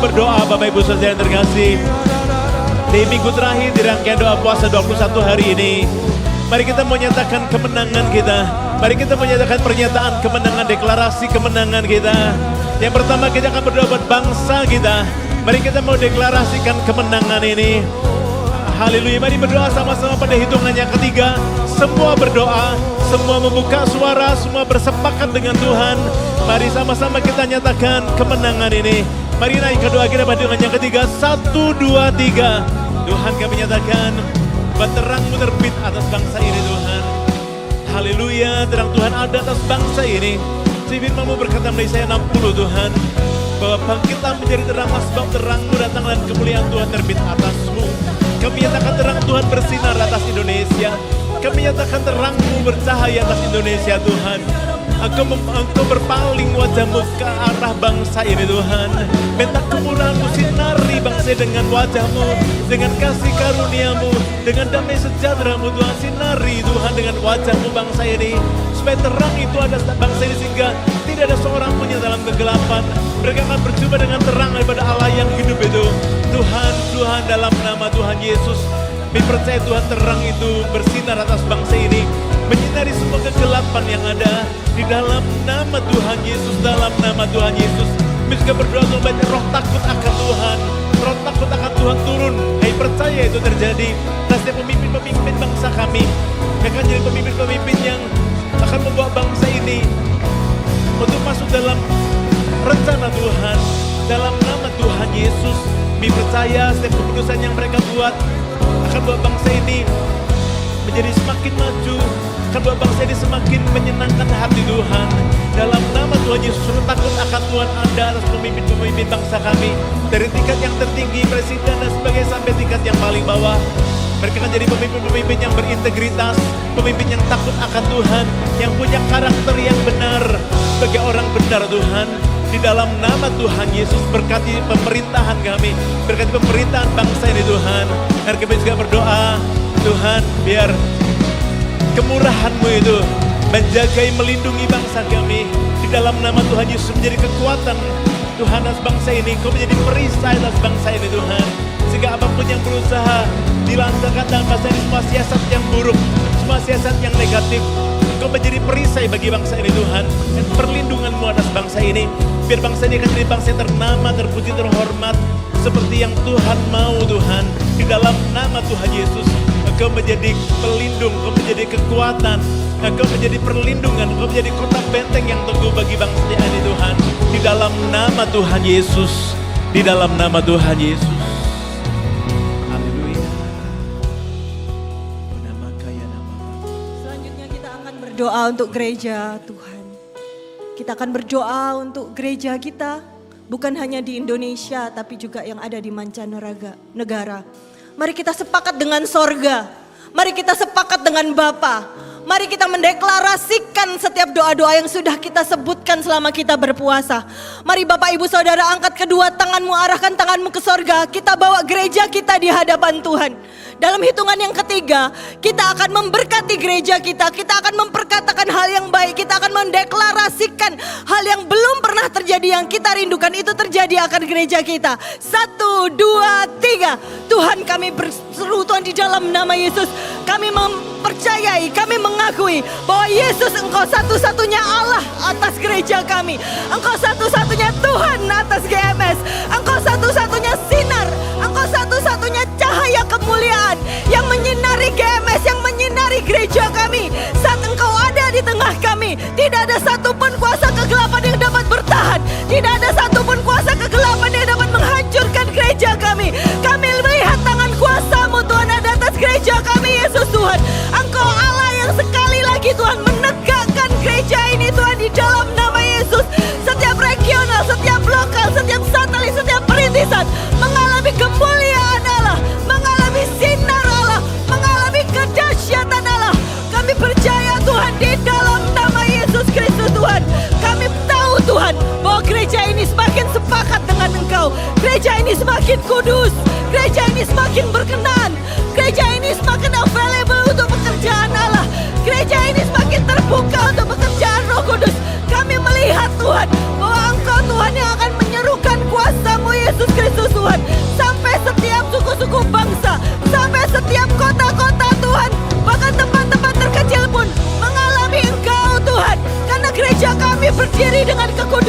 berdoa Bapak Ibu Saudara yang terkasih. Di minggu terakhir di rangkaian doa puasa 21 hari ini, mari kita menyatakan kemenangan kita. Mari kita menyatakan pernyataan kemenangan, deklarasi kemenangan kita. Yang pertama kita akan berdoa buat bangsa kita. Mari kita mau deklarasikan kemenangan ini. Haleluya, mari berdoa sama-sama pada hitungan yang ketiga. Semua berdoa, semua membuka suara, semua bersepakat dengan Tuhan. Mari sama-sama kita nyatakan kemenangan ini. Mari naik ke doa kita pada hitungan yang ketiga. 1, 2, 3. Tuhan, kami nyatakan bahwa terang-Mu terbit atas bangsa ini Tuhan. Haleluya, terang Tuhan ada atas bangsa ini. Firman-Mu berkata melalui Yesaya 60 Tuhan, bahwa bangkitlah menjadi terang sebab terang-Mu datang dan kemuliaan Tuhan terbit atas-Mu. Kami nyatakan terang Tuhan bersinar atas Indonesia. Kami nyatakan terang-Mu bercahaya atas Indonesia Tuhan. Engkau berpaling wajah-Mu ke arah bangsa ini Tuhan. Minta kemurahan-Mu sinari bangsa dengan wajah-Mu, dengan kasih karunia-Mu, dengan damai sejahtera-Mu Tuhan. Sinari Tuhan dengan wajah-Mu bangsa ini, supaya terang itu ada bangsa ini sehingga tidak ada seorang pun yang dalam kegelapan. Mereka akan berjumpa dengan terang daripada Allah yang hidup itu. Tuhan, Tuhan, dalam nama Tuhan Yesus, kami percaya Tuhan terang itu bersinar atas bangsa ini, menyinari semua kegelapan yang ada. Di dalam nama Tuhan Yesus, dalam nama Tuhan Yesus, kami juga berdoa Tuhan, roh takut akan Tuhan, roh takut akan Tuhan turun. Kami percaya itu terjadi. Setiap pemimpin-pemimpin bangsa kami akan jadi pemimpin-pemimpin yang akan membawa bangsa ini untuk masuk dalam rencana Tuhan. Dalam nama Tuhan Yesus, kami percaya setiap keputusan yang mereka buat akan bawa bangsa ini menjadi semakin maju, akan bawa bangsa ini semakin menyenangkan hati Tuhan. Dalam nama Tuhan Yesus, takut akan Tuhan ada atas pemimpin-pemimpin bangsa kami, dari tingkat yang tertinggi, presiden dan sebagainya, sampai tingkat yang paling bawah. Mereka akan jadi pemimpin-pemimpin yang berintegritas, pemimpin yang takut akan Tuhan, yang punya karakter yang benar sebagai orang benar Tuhan. Di dalam nama Tuhan Yesus, berkati pemerintahan kami, berkati pemerintahan bangsa ini Tuhan. Dan kami juga berdoa, Tuhan, biar kemurahan-Mu itu menjagai, melindungi bangsa kami. Di dalam nama Tuhan Yesus menjadi kekuatan Tuhan atas bangsa ini. Kau menjadi perisai atas bangsa ini Tuhan. Sehingga apapun yang berusaha dilancarkan dalam bangsa ini, semua siasat yang buruk, semua siasat yang negatif, Kau menjadi perisai bagi bangsa ini Tuhan. Dan perlindungan-Mu atas bangsa ini, biar bangsa ini akan jadi bangsa yang ternama, terpuji, terhormat, seperti yang Tuhan mau Tuhan. Di dalam nama Tuhan Yesus, Engkau menjadi pelindung, Engkau menjadi kekuatan, Engkau menjadi perlindungan, Engkau menjadi kota benteng yang teguh bagi bangsa ini Tuhan. Di dalam nama Tuhan Yesus, di dalam nama Tuhan Yesus. Haleluya. Selanjutnya kita akan berdoa untuk gereja Tuhan. Kita akan berdoa untuk gereja kita, bukan hanya di Indonesia, tapi juga yang ada di mancanegara. Mari kita sepakat dengan sorga. Mari kita sepakat dengan Bapa. Mari kita mendeklarasikan setiap doa-doa yang sudah kita sebutkan selama kita berpuasa. Mari Bapak Ibu Saudara angkat kedua tanganmu, arahkan tanganmu ke sorga. Kita bawa gereja kita di hadapan Tuhan. Dalam hitungan yang ketiga, kita akan memberkati gereja kita. Kita akan memperkatakan hal yang baik. Kita akan mendeklarasikan hal yang belum pernah terjadi, yang kita rindukan itu terjadi akan gereja kita. 1, 2, 3. Tuhan, kami berseru Tuhan di dalam nama Yesus. Kami mempercayai, kami mengakui bahwa Yesus Engkau satu-satunya Allah atas gereja kami. Engkau satu-satunya Tuhan atas GMS. Engkau satu-satunya sinar. Engkau satu-satunya cahaya kemuliaan yang menyinari GMS, yang menyinari gereja kami. Saat Engkau ada di tengah kami, tidak ada satupun kuasa kegelapan yang dapat bertahan. Tidak ada satupun kuasa kegelapan yang dapat menghancurkan gereja kami. Kami melihat tangan kuasa-Mu Tuhan ada atas gereja kami Yesus Tuhan. Engkau Allah yang sekali lagi Tuhan menegakkan gereja ini Tuhan di dalam nama Yesus. Setiap regional, setiap lokal, setiap satelit, setiap perintisan mengalami kemuliaan Allah, mengalami sinar Allah, mengalami kedahsyatan Allah. Kami percaya Tuhan di dalam nama Yesus Kristus Tuhan. Kami tahu Tuhan bahwa gereja ini semakin sepakat dengan Engkau. Gereja ini semakin kudus. Gereja ini semakin berkenan. Gereja ini semakin available untuk pekerjaan Allah. Gereja ini semakin terbuka untuk pekerjaan Roh Kudus. Kami melihat Tuhan bahwa Engkau Tuhan yang akan menyerukan kuasa-Mu Yesus Kristus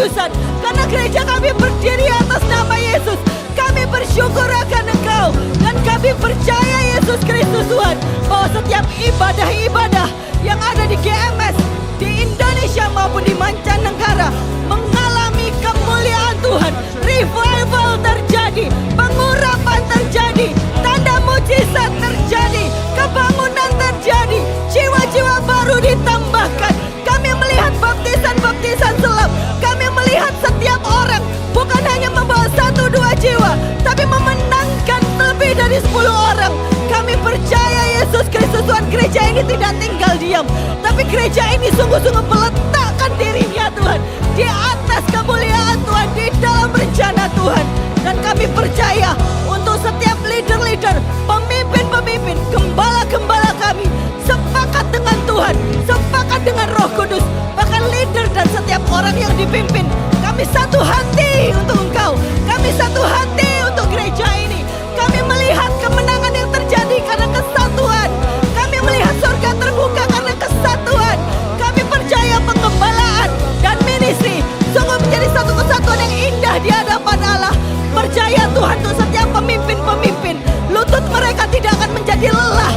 kekudusan. Karena gereja kami berdiri atas nama Yesus. Kami bersyukur akan Engkau. Dan kami percaya Yesus Kristus Tuhan, bahwa setiap ibadah-ibadah yang ada di GMS, di Indonesia maupun di mancanegara, mengalami kemuliaan Tuhan. Revival terjadi, pengurapan terjadi, tanda mujizat terjadi, kebangunan terjadi, jiwa-jiwa baru ditambahkan. Kami melihat baptisan-baptisan selam. Kami melihat setiap orang bukan hanya membawa 1-2 jiwa, tapi memenangkan lebih dari 10 orang. Kami percaya Yesus Kristus Tuhan, gereja ini tidak tinggal diam, tapi gereja ini sungguh-sungguh meletakkan dirinya Tuhan di atas kemuliaan Tuhan, di dalam rencana Tuhan. Dan kami percaya untuk setiap leader-leader, pemimpin-pemimpin, gembala-gembala kami sepakat dengan Tuhan, sepakat dengan Roh Kudus, bahkan leader dan setiap orang yang dipimpin. Kami satu hati untuk Engkau, kami satu hati untuk gereja ini. Kami melihat kemenangan yang terjadi karena kesatuan. Kami melihat surga terbuka karena kesatuan. Kami percaya pengembalaan dan ministry sungguh menjadi satu kesatuan yang indah di hadapan Allah. Percaya Tuhan untuk setiap pemimpin-pemimpin, lutut mereka tidak akan menjadi lelah,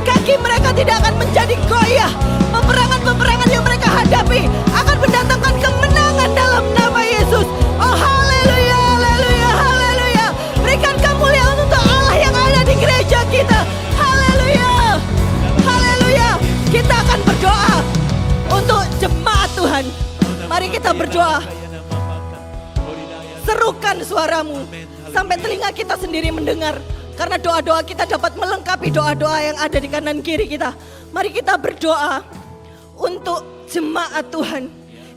kaki mereka tidak akan menjadi goyah. Peperangan-peperangan yang mereka hadapi akan mendatangkan kemenangan dalam nama Yesus. Oh haleluya, haleluya, haleluya. Berikan kemuliaan untuk Allah yang ada di gereja kita. Haleluya, haleluya. Kita akan berdoa untuk jemaat Tuhan. Mari kita berdoa. Serukan suaramu sampai telinga kita sendiri mendengar. Karena doa-doa kita dapat melengkapi doa-doa yang ada di kanan kiri kita. Mari kita berdoa untuk jemaat Tuhan.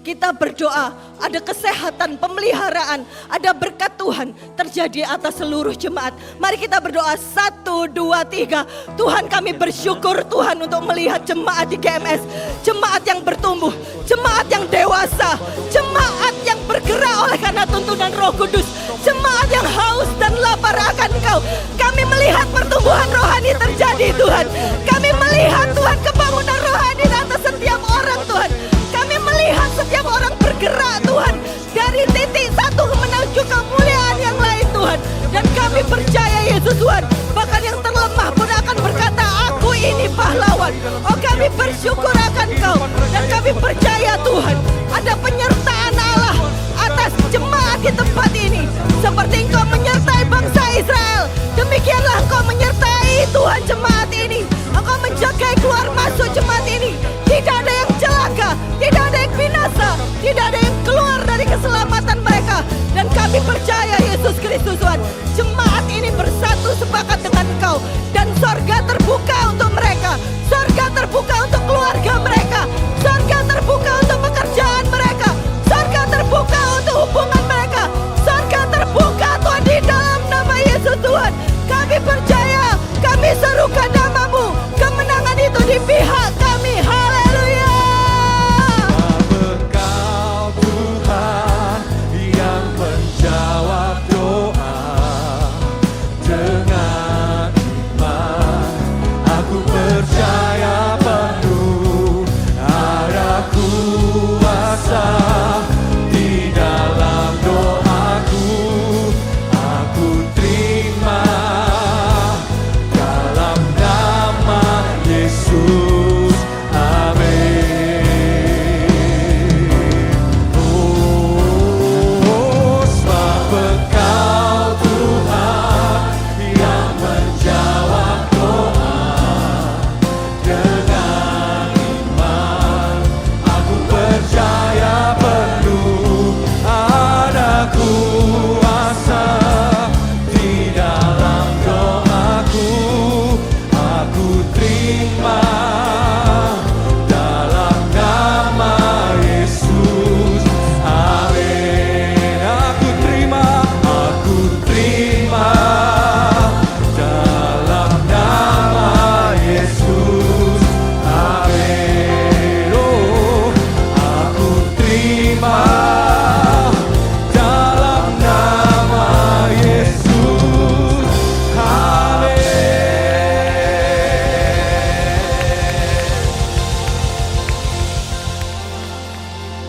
Kita berdoa ada kesehatan, pemeliharaan, ada berkat Tuhan terjadi atas seluruh jemaat. Mari kita berdoa 1, 2, 3. Tuhan, kami bersyukur Tuhan untuk melihat jemaat di GMS. Jemaat yang bertumbuh, jemaat yang dewasa, jemaat yang bergerak oleh karena tuntunan Roh Kudus, jemaat yang haus dan lapar akan Engkau. Kami melihat pertumbuhan rohani terjadi Tuhan. Kami melihat Tuhan kebangunan rohani atas setiap orang Tuhan. Kami melihat setiap orang bergerak Tuhan dari titik satu menuju kemuliaan yang lain Tuhan. Dan kami percaya Yesus Tuhan, bahkan yang terlemah pun akan berkata, aku ini pahlawan. Oh kami bersyukur akan Kau. Dan kami percaya Tuhan, ada penyertaan Allah atas jemaat di tempat ini. Seperti Engkau menyertai bangsa Israel, demikianlah Engkau menyertai Tuhan jemaat ini. Engkau menjaga keluar masuk jemaat ini. Tidak ada yang celaka, tidak ada yang binasa, tidak ada yang keluar dari keselamatan mereka. Dan kami percaya Yesus Kristus Tuhan, jemaat ini bersatu sepakat dengan Engkau. Dan sorga terbuka untuk mereka, sorga terbuka untuk keluarga mereka, sorga terbuka untuk pekerjaan mereka, sorga terbuka untuk hubungan mereka, sorga terbuka Tuhan di dalam nama Yesus Tuhan. Kami percaya, kami serukan namamu.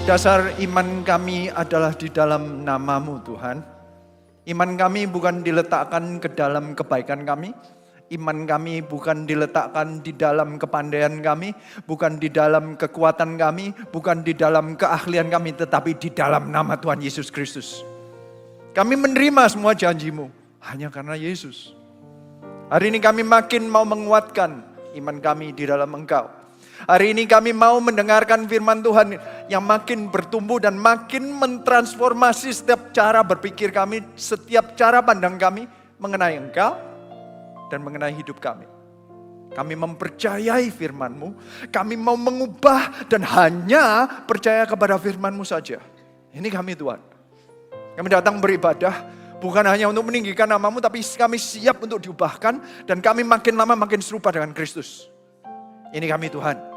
Dasar iman kami adalah di dalam nama-Mu Tuhan. Iman kami bukan diletakkan ke dalam kebaikan kami. Iman kami bukan diletakkan di dalam kepandaian kami. Bukan di dalam kekuatan kami. Bukan di dalam keahlian kami. Tetapi di dalam nama Tuhan Yesus Kristus. Kami menerima semua janji-Mu hanya karena Yesus. Hari ini kami makin mau menguatkan iman kami di dalam Engkau. Hari ini kami mau mendengarkan firman Tuhan yang makin bertumbuh dan makin mentransformasi setiap cara berpikir kami, setiap cara pandang kami mengenai Engkau dan mengenai hidup kami. Kami mempercayai firman-Mu, kami mau mengubah dan hanya percaya kepada firman-Mu saja. Ini kami Tuhan. Kami datang beribadah bukan hanya untuk meninggikan nama-Mu, tapi kami siap untuk diubahkan dan kami makin lama makin serupa dengan Kristus. Ini kami Tuhan.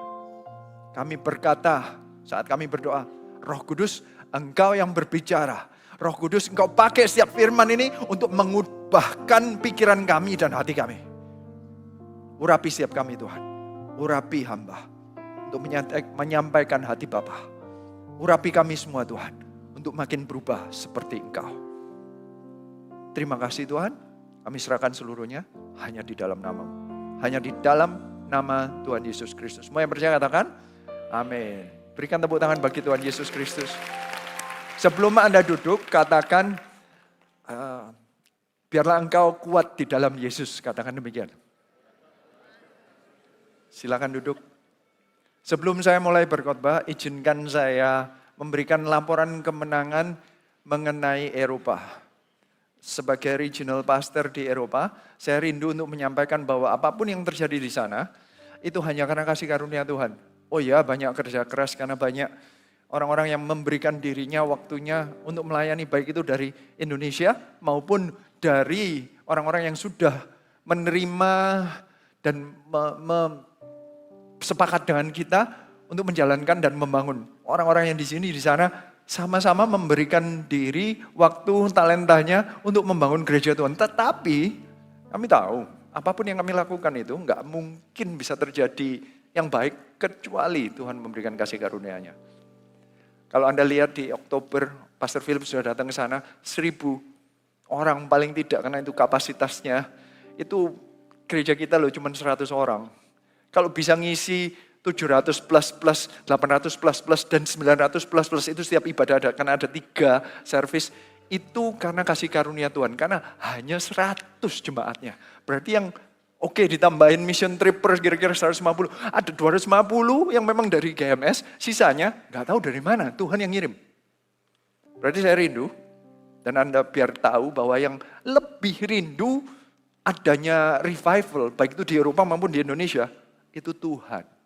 Kami berkata saat kami berdoa, Roh Kudus, Engkau yang berbicara. Roh Kudus, Engkau pakai setiap firman ini untuk mengubahkan pikiran kami dan hati kami. Urapi setiap kami Tuhan. Urapi hamba untuk menyampaikan hati Bapa. Urapi kami semua Tuhan untuk makin berubah seperti Engkau. Terima kasih Tuhan. Kami serahkan seluruhnya hanya di dalam nama-Mu. Hanya di dalam nama Tuhan Yesus Kristus. Semua yang percaya katakan, amin. Berikan tepuk tangan bagi Tuhan Yesus Kristus. Sebelum Anda duduk, katakan, biarlah engkau kuat di dalam Yesus. Katakan demikian. Silakan duduk. Sebelum saya mulai berkhotbah, izinkan saya memberikan laporan kemenangan mengenai Eropa. Sebagai regional pastor di Eropa, saya rindu untuk menyampaikan bahwa apapun yang terjadi di sana, itu hanya karena kasih karunia Tuhan. Oh ya, banyak kerja keras karena banyak orang-orang yang memberikan dirinya, waktunya untuk melayani, baik itu dari Indonesia maupun dari orang-orang yang sudah menerima dan sepakat dengan kita untuk menjalankan dan membangun. Orang-orang yang di sini, di sana sama-sama memberikan diri, waktu, talentanya untuk membangun gereja Tuhan. Tetapi kami tahu apapun yang kami lakukan itu nggak mungkin bisa terjadi yang baik kecuali Tuhan memberikan kasih karunia-Nya. Kalau Anda lihat di Oktober, Pastor Philip sudah datang ke sana, 1.000 orang paling tidak karena itu kapasitasnya. Itu gereja kita loh cuma 100 orang. Kalau bisa ngisi 700 plus, 800 plus, dan 900 plus itu setiap ibadah ada. Karena ada 3 service, itu karena kasih karunia Tuhan. Karena hanya 100 jemaatnya. Berarti yang oke, ditambahin mission tripper kira-kira 150. Ada 250 yang memang dari GMS, sisanya nggak tahu dari mana, Tuhan yang ngirim. Berarti saya rindu, dan Anda biar tahu bahwa yang lebih rindu adanya revival, baik itu di Eropa maupun di Indonesia, itu Tuhan.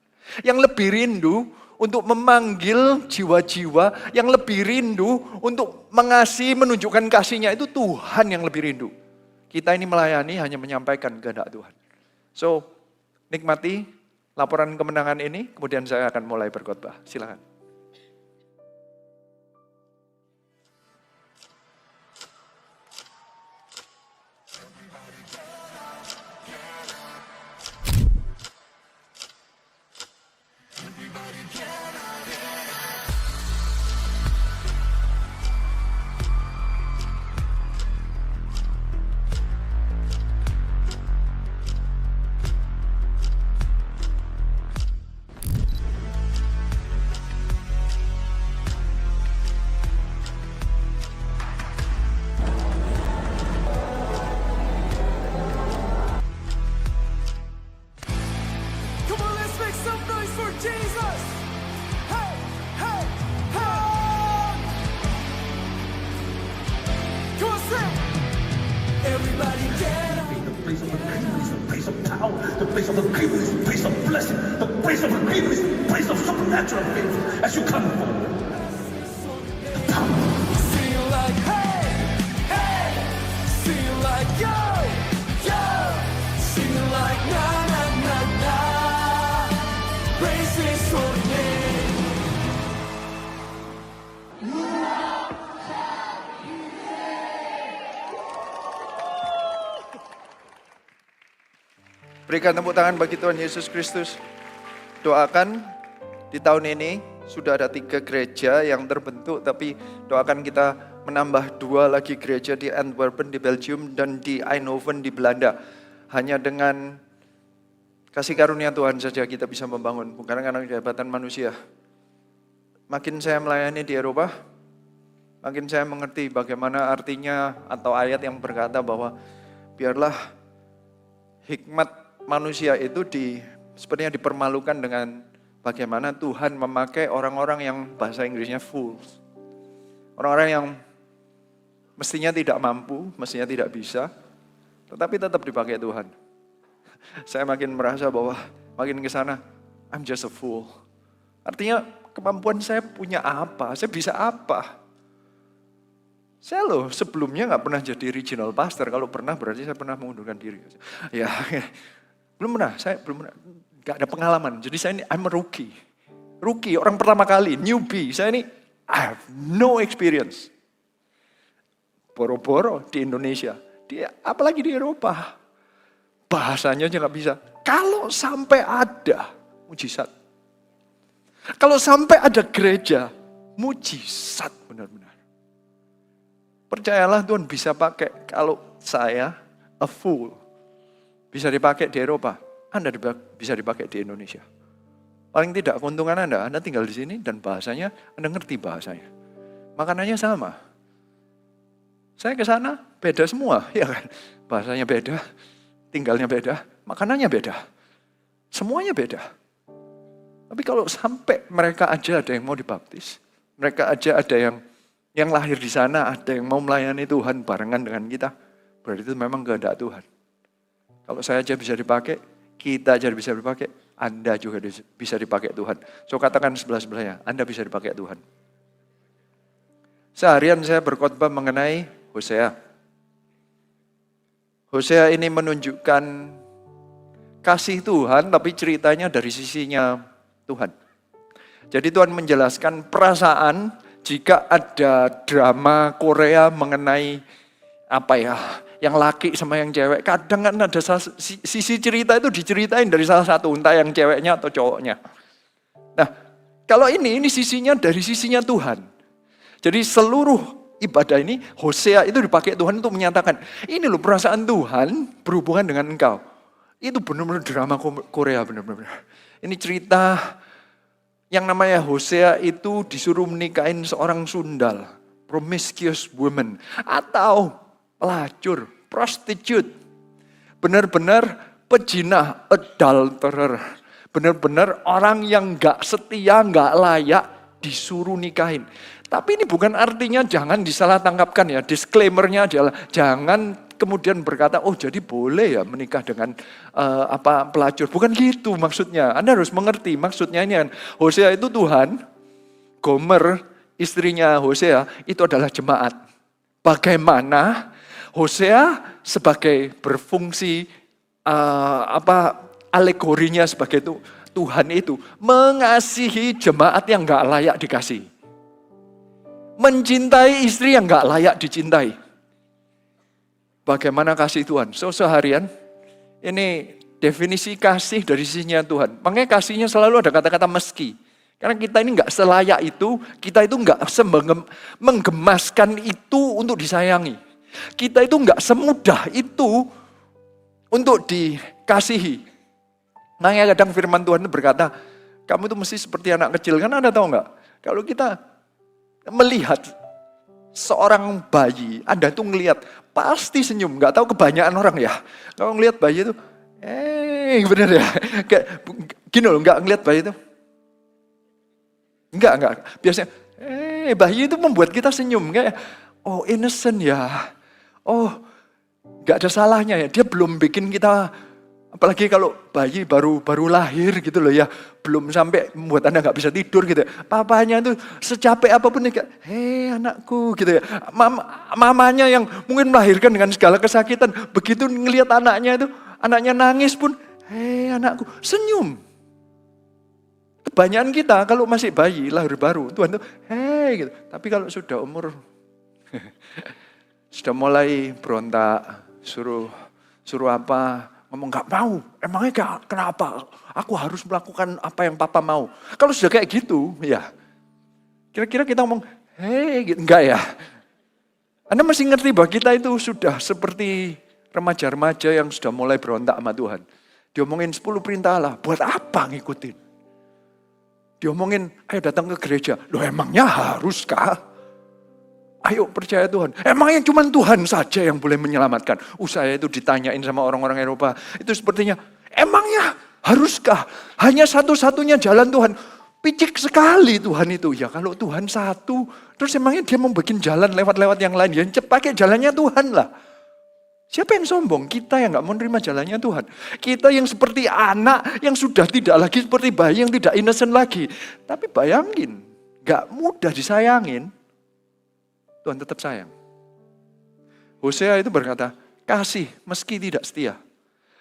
Yang lebih rindu untuk memanggil jiwa-jiwa, yang lebih rindu untuk mengasihi, menunjukkan kasih-Nya, itu Tuhan yang lebih rindu. Kita ini melayani hanya menyampaikan kehendak Tuhan. So, nikmati laporan kemenangan ini, kemudian saya akan mulai berkhotbah. Silakan. The place of agreement is the place of blessing. The place of agreement is the place of supernatural faith as you come forward. The power. Sing like hey, hey. Sing like yo, yo. Sing like na na na na. Praise His holy name. Berikan tepuk tangan bagi Tuhan Yesus Kristus. Doakan di tahun ini sudah ada 3 gereja yang terbentuk, tapi doakan kita menambah 2 lagi gereja di Antwerpen di Belgium dan di Eindhoven di Belanda. Hanya dengan kasih karunia Tuhan saja kita bisa membangun, bukan karena kehebatan manusia. Makin saya melayani di Eropa, makin saya mengerti bagaimana artinya atau ayat yang berkata bahwa biarlah hikmat manusia itu sepertinya dipermalukan dengan bagaimana Tuhan memakai orang-orang yang bahasa Inggrisnya fools. Orang-orang yang mestinya tidak mampu, mestinya tidak bisa, tetapi tetap dipakai Tuhan. Saya makin merasa bahwa makin ke sana, I'm just a fool. Artinya kemampuan saya punya apa, saya bisa apa. Saya sebelumnya nggak pernah jadi regional pastor, kalau pernah berarti saya pernah mengundurkan diri. Ya, belum pernah, saya belum pernah, nggak ada pengalaman. Jadi saya ini, I'm a rookie, orang pertama kali, newbie. Saya ini, I have no experience. Boro-boro di Indonesia, apalagi di Eropa, bahasanya aja nggak bisa. Kalau sampai ada mujizat, kalau sampai ada gereja, mujizat benar-benar. Percayalah Tuhan bisa pakai. Kalau saya, a fool, bisa dipakai di Eropa, Anda bisa dipakai di Indonesia. Paling tidak keuntungan Anda tinggal di sini dan bahasanya, Anda ngerti bahasanya. Makanannya sama. Saya ke sana, beda semua, ya kan? Bahasanya beda, tinggalnya beda, makanannya beda. Semuanya beda. Tapi kalau sampai mereka aja ada yang mau dibaptis, mereka aja ada yang lahir di sana, ada yang mau melayani Tuhan barengan dengan kita, berarti itu memang kehendak Tuhan. Kalau saya aja bisa dipakai, kita aja bisa dipakai, Anda juga bisa dipakai Tuhan. So katakan sebelah-sebelahnya, Anda bisa dipakai Tuhan. Seharian saya berkhotbah mengenai Hosea. Hosea ini menunjukkan kasih Tuhan, tapi ceritanya dari sisinya Tuhan. Jadi Tuhan menjelaskan perasaan jika ada drama Korea mengenai yang laki sama yang cewek. Kadang kan ada sisi cerita itu diceritain dari salah satu, entah yang ceweknya atau cowoknya. Nah, kalau ini sisinya dari sisinya Tuhan. Jadi seluruh ibadah ini, Hosea itu dipakai Tuhan untuk menyatakan, ini loh perasaan Tuhan berhubungan dengan engkau. Itu benar-benar drama Korea, benar-benar. Ini cerita yang namanya Hosea itu disuruh menikahin seorang sundal, promiscuous woman, atau pelacur, prostitute. Benar-benar pejinah, adulterer. Benar-benar orang yang gak setia, gak layak disuruh nikahin. Tapi ini bukan artinya jangan disalah tangkapkan ya. Disclaimer-nya adalah jangan kemudian berkata, oh jadi boleh ya menikah dengan pelacur. Bukan gitu maksudnya. Anda harus mengerti maksudnya ini kan. Hosea itu Tuhan, Gomer istrinya Hosea itu adalah jemaat. Bagaimana Hosea sebagai berfungsi alegorinya sebagai Tuhan itu mengasihi jemaat yang gak layak dikasih. Mencintai istri yang gak layak dicintai. Bagaimana kasih Tuhan? So seharian ini definisi kasih dari sisinya Tuhan. Makanya kasihnya selalu ada kata-kata meski. Karena kita ini gak selayak itu, kita itu gak menggemaskan itu untuk disayangi. Kita itu gak semudah itu untuk dikasihi. Makanya kadang firman Tuhan berkata, kamu itu mesti seperti anak kecil. Kan Anda tahu gak? Kalau kita melihat seorang bayi, Anda tuh ngelihat pasti senyum. Gak tahu kebanyakan orang ya. Kalau ngelihat bayi itu, bener ya. Kayak gini loh, gak ngelihat bayi itu. Enggak. Biasanya, bayi itu membuat kita senyum. Kayak, oh innocent ya. Oh, gak ada salahnya ya. Dia belum bikin kita, apalagi kalau bayi baru lahir gitu loh ya. Belum sampai membuat Anda gak bisa tidur gitu. Papanya itu secapek apapun, kayak, anakku gitu ya. Mamanya yang mungkin melahirkan dengan segala kesakitan. Begitu ngelihat anaknya itu, anaknya nangis pun, anakku, senyum. Kebanyakan kita kalau masih bayi, lahir baru, Tuhan tuh, gitu. Tapi kalau sudah umur, sudah mulai berontak, suruh apa, ngomong gak mau, emangnya kenapa? Aku harus melakukan apa yang papa mau. Kalau sudah kayak gitu, ya Kira-kira kita ngomong, hei, gitu. Enggak ya. Anda mesti ngerti bahwa kita itu sudah seperti remaja-remaja yang sudah mulai berontak sama Tuhan. Diomongin 10 perintah Allah, buat apa ngikutin? Diomongin, ayo datang ke gereja. Loh emangnya haruskah? Ayo percaya Tuhan. Emangnya cuma Tuhan saja yang boleh menyelamatkan. Saya itu ditanyain sama orang-orang Eropa. Itu sepertinya, emangnya haruskah? Hanya satu-satunya jalan Tuhan. Picik sekali Tuhan itu. Ya kalau Tuhan satu, terus emangnya dia mau bikin jalan lewat-lewat yang lain. Ya pakai jalannya Tuhan lah. Siapa yang sombong? Kita yang gak mau nerima jalannya Tuhan. Kita yang seperti anak yang sudah tidak lagi seperti bayi yang tidak innocent lagi. Tapi bayangin, gak mudah disayangin, Tuhan tetap sayang. Hosea itu berkata, kasih meski tidak setia.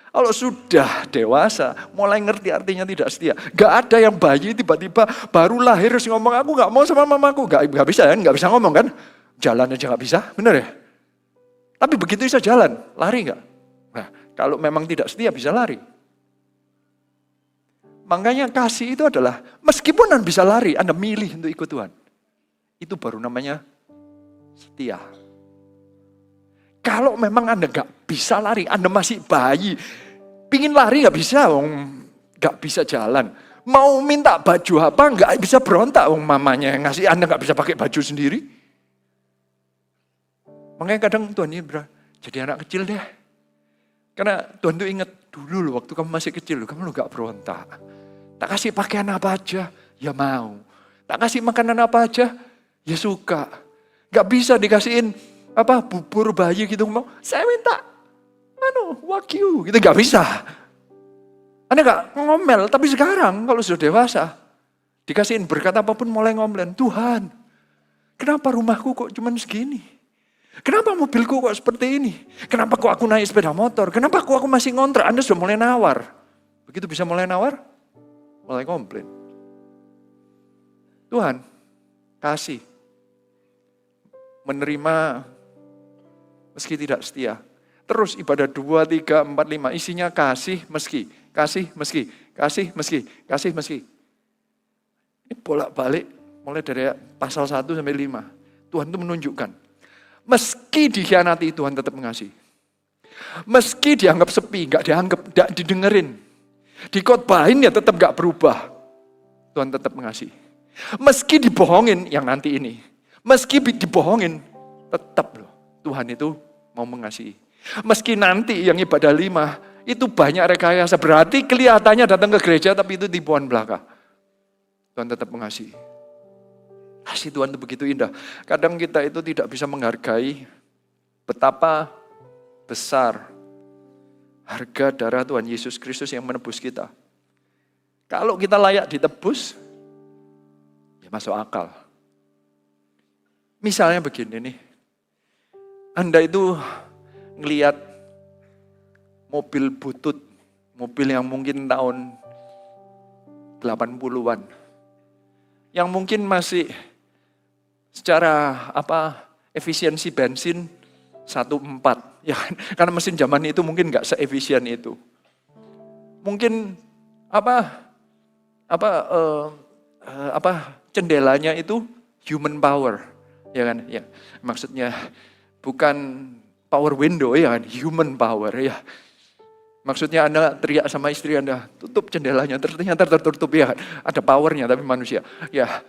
Kalau sudah dewasa, mulai ngerti artinya tidak setia. Gak ada yang bayi tiba-tiba baru lahir terus ngomong, aku gak mau sama mamaku. Gak bisa kan, gak bisa ngomong kan. Jalan aja gak bisa, benar ya? Tapi begitu bisa jalan, lari gak? Nah, kalau memang tidak setia bisa lari. Makanya kasih itu adalah, meskipun Anda bisa lari, Anda milih untuk ikut Tuhan. Itu baru namanya setia. Kalau memang Anda gak bisa lari, Anda masih bayi, pingin lari gak bisa, gak bisa jalan. Mau minta baju apa, gak bisa berontak, mamanya yang ngasih, Anda gak bisa pakai baju sendiri. Makanya kadang Tuhan ini jadi anak kecil deh. Karena Tuhan itu ingat dulu loh, waktu kamu masih kecil, kamu lo gak berontak. Tak kasih pakaian apa aja, ya mau. Tak kasih makanan apa aja, ya suka. Gak bisa dikasihin bubur bayi gitu, mau saya minta wagyu gitu, gak bisa. Anda gak ngomel, tapi sekarang kalau sudah dewasa, dikasihin berkat apapun mulai ngomel. Tuhan, kenapa rumahku kok cuman segini? Kenapa mobilku kok seperti ini? Kenapa kok aku naik sepeda motor? Kenapa kok aku masih ngontrak? Anda sudah mulai nawar. Begitu bisa mulai nawar, mulai komplain. Tuhan, kasih. Menerima meski tidak setia. Terus ibadah 2, 3, 4, 5. Isinya kasih meski. Kasih meski. Kasih meski. Kasih meski. Ini bolak-balik mulai dari pasal 1 sampai 5. Tuhan itu menunjukkan. Meski dikhianati Tuhan tetap mengasihi. Meski dianggap sepi, gak dianggap, gak didengerin. Dikotbahin ya tetap gak berubah. Tuhan tetap mengasihi. Meski dibohongin yang nanti ini. Meski dibohongin, tetap loh. Tuhan itu mau mengasihi. Meski nanti yang ibadah 5, itu banyak rekayasa. Berarti kelihatannya datang ke gereja tapi itu tipuan belaka. Tuhan tetap mengasihi. Kasih Tuhan itu begitu indah. Kadang kita itu tidak bisa menghargai betapa besar harga darah Tuhan Yesus Kristus yang menebus kita. Kalau kita layak ditebus, ya masuk akal. Misalnya begini nih, Anda itu ngelihat mobil butut, mobil yang mungkin tahun 80-an, yang mungkin masih secara efisiensi bensin 1.4 ya kan? Karena mesin zaman itu mungkin nggak seefisien itu. Mungkin jendelanya itu human power ya kan? Ya, maksudnya bukan power window ya kan, human power ya. Maksudnya Anda teriak sama istri Anda, tutup jendelanya, ternyata tertutup ya, ada powernya tapi manusia. Ya,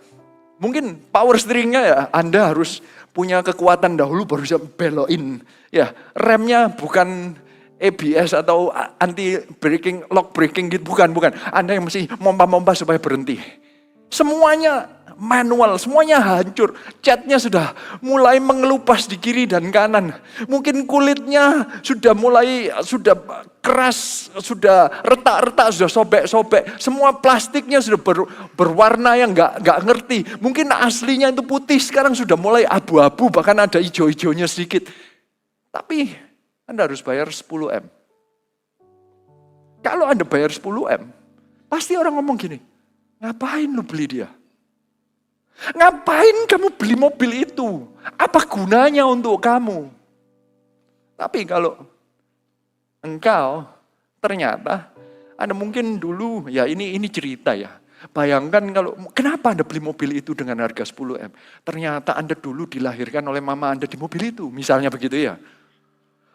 mungkin power steeringnya ya Anda harus punya kekuatan dahulu baru bisa belokin. Ya, remnya bukan ABS atau anti braking, lock braking gitu, bukan. Anda yang mesti mompa-mompa supaya berhenti. Semuanya manual, semuanya hancur. Catnya sudah mulai mengelupas di kiri dan kanan. Mungkin kulitnya sudah keras, sudah retak-retak, sudah sobek-sobek. Semua plastiknya sudah berwarna yang nggak ngerti. Mungkin aslinya itu putih, sekarang sudah mulai abu-abu, bahkan ada hijau-hijaunya sedikit. Tapi Anda harus bayar 10M. Kalau Anda bayar 10M, pasti orang ngomong gini, ngapain lu beli dia? Ngapain kamu beli mobil itu? Apa gunanya untuk kamu? Tapi kalau engkau ternyata Anda mungkin dulu, ya ini cerita ya. Bayangkan kalau, kenapa Anda beli mobil itu dengan harga 10 M? Ternyata Anda dulu dilahirkan oleh mama Anda di mobil itu, misalnya begitu ya.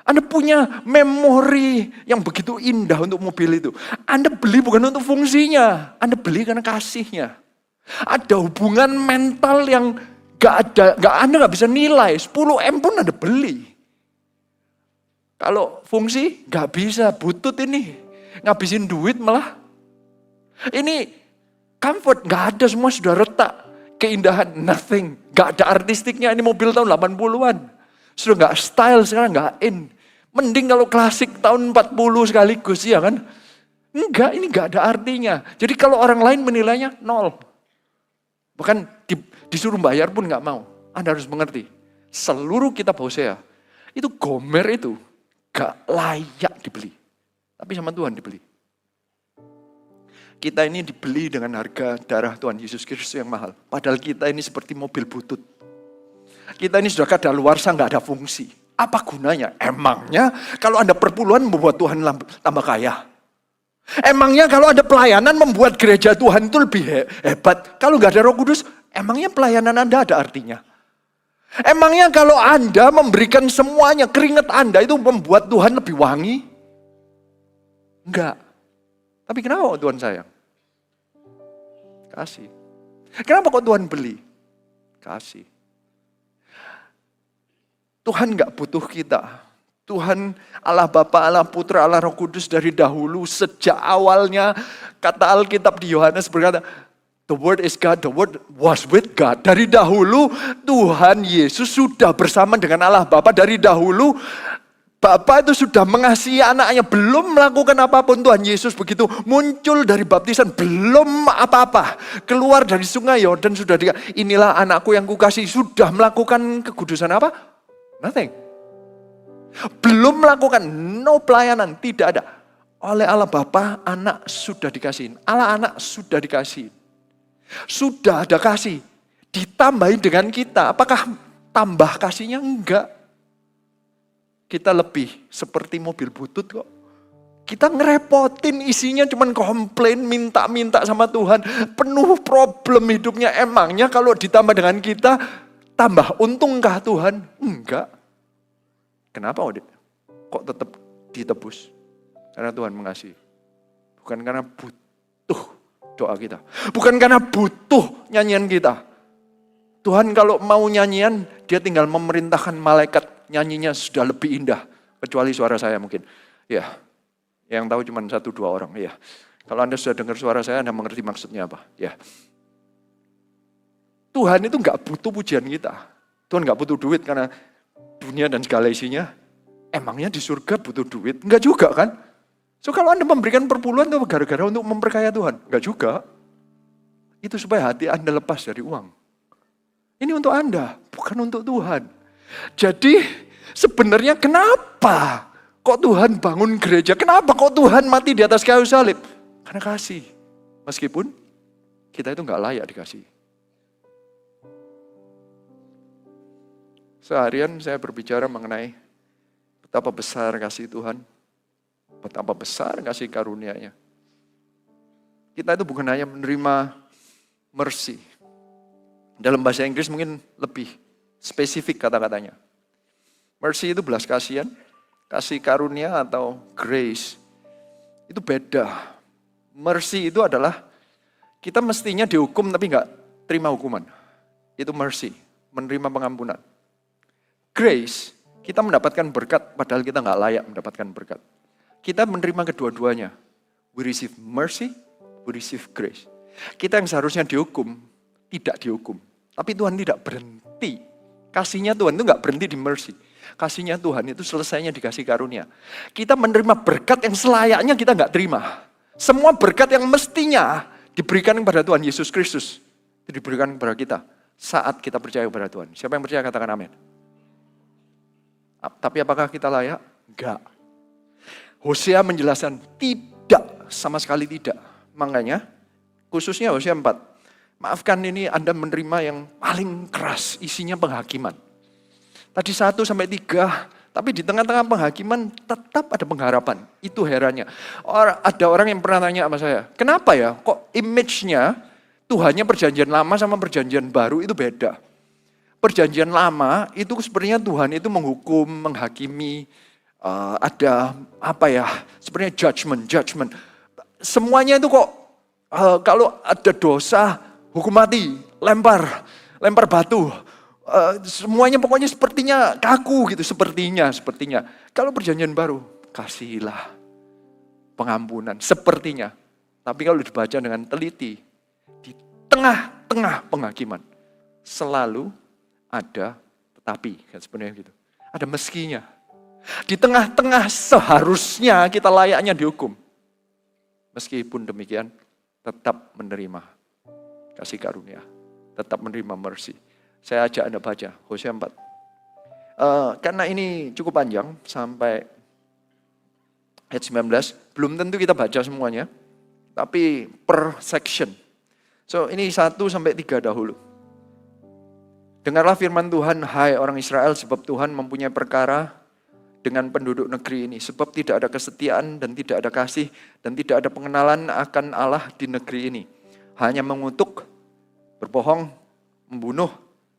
Anda punya memori yang begitu indah untuk mobil itu. Anda beli bukan untuk fungsinya, Anda beli karena kasihnya. Ada hubungan mental yang Anda gak bisa nilai, 10 M pun Anda beli. Kalau fungsi, gak bisa, butut ini. Ngabisin duit malah. Ini comfort, gak ada, semua sudah retak. Keindahan, nothing. Gak ada artistiknya, ini mobil tahun 80-an. Sudah gak style, sekarang gak in. Mending kalau klasik tahun 40 sekaligus, ya kan? Enggak, ini gak ada artinya. Jadi kalau orang lain menilainya, 0. Bahkan disuruh bayar pun gak mau. Anda harus mengerti. Seluruh kitab Hosea, itu Gomer itu gak layak dibeli. Tapi sama Tuhan dibeli. Kita ini dibeli dengan harga darah Tuhan Yesus Kristus yang mahal. Padahal kita ini seperti mobil butut. Kita ini sudah kadaluarsa, gak ada fungsi. Apa gunanya? Emangnya kalau Anda perpuluhan membuat Tuhan tambah kaya? Emangnya kalau ada pelayanan membuat gereja Tuhan itu lebih hebat? Kalau gak ada Roh Kudus, emangnya pelayanan Anda ada artinya? Emangnya kalau Anda memberikan semuanya, keringat Anda itu membuat Tuhan lebih wangi? Enggak. Tapi kenapa kok Tuhan sayang? Kasih. Kenapa kok Tuhan beli? Kasih. Tuhan gak butuh kita. Tuhan Allah Bapa, Allah Putra, Allah Roh Kudus dari dahulu, sejak awalnya, kata Alkitab di Yohanes berkata, the word is God, the word was with God. Dari dahulu Tuhan Yesus sudah bersama dengan Allah Bapa. Dari dahulu Bapa itu sudah mengasihi anaknya. Belum melakukan apapun Tuhan Yesus begitu muncul dari baptisan. Belum apa-apa. Keluar dari sungai Yordan sudah inilah anakku yang kukasihi. Sudah melakukan kekudusan apa? Nothing. Belum melakukan, no pelayanan, tidak ada. Oleh Allah Bapa, anak sudah dikasihin. Allah anak sudah dikasihin. Sudah ada kasih, ditambahin dengan kita. Apakah tambah kasihnya? Enggak. Kita lebih seperti mobil butut kok. Kita ngerepotin, isinya cuman komplain, minta-minta sama Tuhan. Penuh problem hidupnya. Emangnya kalau ditambah dengan kita, tambah untungkah Tuhan? Enggak. Kenapa kok tetap ditebus? Karena Tuhan mengasihi. Bukan karena butuh doa kita. Bukan karena butuh nyanyian kita. Tuhan kalau mau nyanyian, dia tinggal memerintahkan malaikat, nyanyinya sudah lebih indah. Kecuali suara saya mungkin. Ya, yang tahu cuma 1-2 orang. Ya. Kalau Anda sudah dengar suara saya, Anda mengerti maksudnya apa. Ya. Tuhan itu gak butuh pujian kita. Tuhan gak butuh duit karena dunia dan segala isinya. Emangnya di surga butuh duit? Enggak juga kan? So kalau Anda memberikan perpuluhan itu gara-gara untuk memperkaya Tuhan? Enggak juga. Itu supaya hati Anda lepas dari uang. Ini untuk Anda, bukan untuk Tuhan. Jadi sebenarnya kenapa kok Tuhan bangun gereja? Kenapa kok Tuhan mati di atas kayu salib? Karena kasih. Meskipun kita itu enggak layak dikasih. Seharian saya berbicara mengenai betapa besar kasih Tuhan. Betapa besar kasih karunia-Nya. Kita itu bukan hanya menerima mercy. Dalam bahasa Inggris mungkin lebih spesifik kata-katanya. Mercy itu belas kasihan, kasih karunia atau grace. Itu beda. Mercy itu adalah kita mestinya dihukum tapi enggak terima hukuman. Itu mercy, menerima pengampunan. Grace, kita mendapatkan berkat padahal kita enggak layak mendapatkan berkat. Kita menerima kedua-duanya. We receive mercy, we receive grace. Kita yang seharusnya dihukum, tidak dihukum. Tapi Tuhan tidak berhenti. Kasihnya Tuhan itu enggak berhenti di mercy. Kasihnya Tuhan itu selesainya dikasih karunia. Kita menerima berkat yang selayaknya kita enggak terima. Semua berkat yang mestinya diberikan kepada Tuhan Yesus Kristus. Itu diberikan kepada kita saat kita percaya kepada Tuhan. Siapa yang percaya katakan amin. Tapi apakah kita layak? Enggak. Hosea menjelaskan tidak, sama sekali tidak. Makanya khususnya Hosea 4. Maafkan ini Anda menerima yang paling keras, isinya penghakiman. Tadi 1-3 Tapi di tengah-tengah penghakiman tetap ada pengharapan. Itu herannya. Ada orang yang pernah tanya sama saya, kenapa ya kok image-nya Tuhannya perjanjian lama sama perjanjian baru itu beda. Perjanjian lama itu sebenarnya Tuhan itu menghukum, menghakimi, ada apa ya, sebenarnya judgment. Semuanya itu kok kalau ada dosa, hukum mati, lempar batu. Semuanya pokoknya sepertinya kaku gitu, sepertinya. Kalau perjanjian baru, kasihlah pengampunan, sepertinya. Tapi kalau dibaca dengan teliti, di tengah-tengah penghakiman, selalu ada tetapi, kan sebenarnya gitu. Ada meskinya. Di tengah-tengah seharusnya kita layaknya dihukum. Meskipun demikian, tetap menerima kasih karunia, tetap menerima mercy. Saya ajak Anda baca Hosea 4. Karena ini cukup panjang sampai ayat 19, belum tentu kita baca semuanya, tapi per section. So ini 1 sampai 3 dahulu. Dengarlah firman Tuhan, hai orang Israel, sebab Tuhan mempunyai perkara dengan penduduk negeri ini. Sebab tidak ada kesetiaan dan tidak ada kasih dan tidak ada pengenalan akan Allah di negeri ini. Hanya mengutuk, berbohong, membunuh,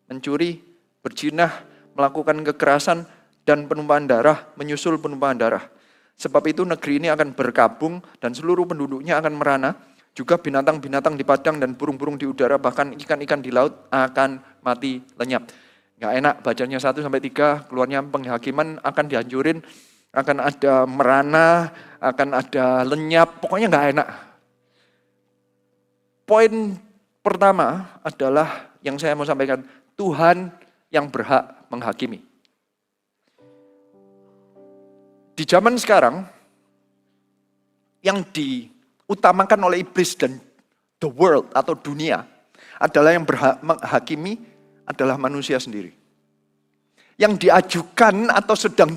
mencuri, berzinah, melakukan kekerasan, dan penumpahan darah, menyusul penumpahan darah. Sebab itu negeri ini akan berkabung dan seluruh penduduknya akan merana. Juga binatang-binatang di padang dan burung-burung di udara, bahkan ikan-ikan di laut akan mati lenyap. Nggak enak bacanya 1-3, keluarnya penghakiman akan dihancurin, akan ada merana, akan ada lenyap, pokoknya nggak enak. Poin pertama adalah yang saya mau sampaikan, Tuhan yang berhak menghakimi. Di zaman sekarang, yang diutamakan oleh iblis dan the world atau dunia adalah yang berhak menghakimi adalah manusia sendiri. Yang diajukan atau sedang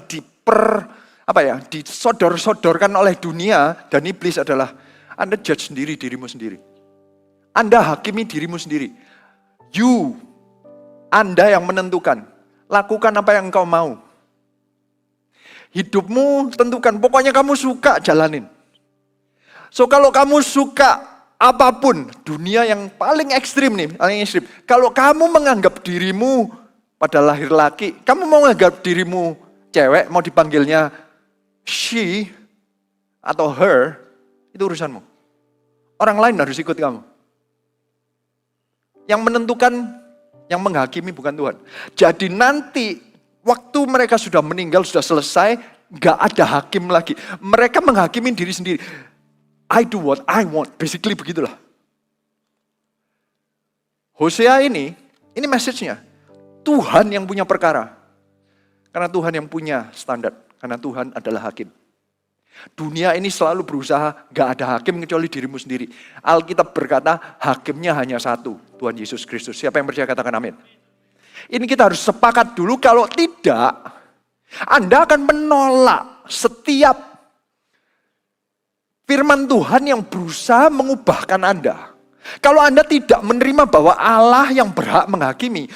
disodor-sodorkan oleh dunia dan iblis adalah Anda judge sendiri dirimu sendiri. Anda hakimi dirimu sendiri. Anda yang menentukan. Lakukan apa yang engkau mau. Hidupmu tentukan. Pokoknya kamu suka, jalanin. So kalau kamu suka apapun, dunia yang paling ekstrim nih, paling ekstrim. Kalau kamu menganggap dirimu pada lahir laki, kamu mau menganggap dirimu cewek, mau dipanggilnya she atau her, itu urusanmu. Orang lain harus ikut kamu. Yang menentukan, yang menghakimi bukan Tuhan. Jadi nanti waktu mereka sudah meninggal, sudah selesai, gak ada hakim lagi. Mereka menghakimi diri sendiri. I do what I want, basically begitulah. Hosea ini message-nya. Tuhan yang punya perkara. Karena Tuhan yang punya standar. Karena Tuhan adalah hakim. Dunia ini selalu berusaha, gak ada hakim kecuali dirimu sendiri. Alkitab berkata, hakimnya hanya satu, Tuhan Yesus Kristus. Siapa yang percaya katakan amin. Ini kita harus sepakat dulu, kalau tidak, Anda akan menolak setiap firman Tuhan yang berusaha mengubahkan Anda. Kalau Anda tidak menerima bahwa Allah yang berhak menghakimi,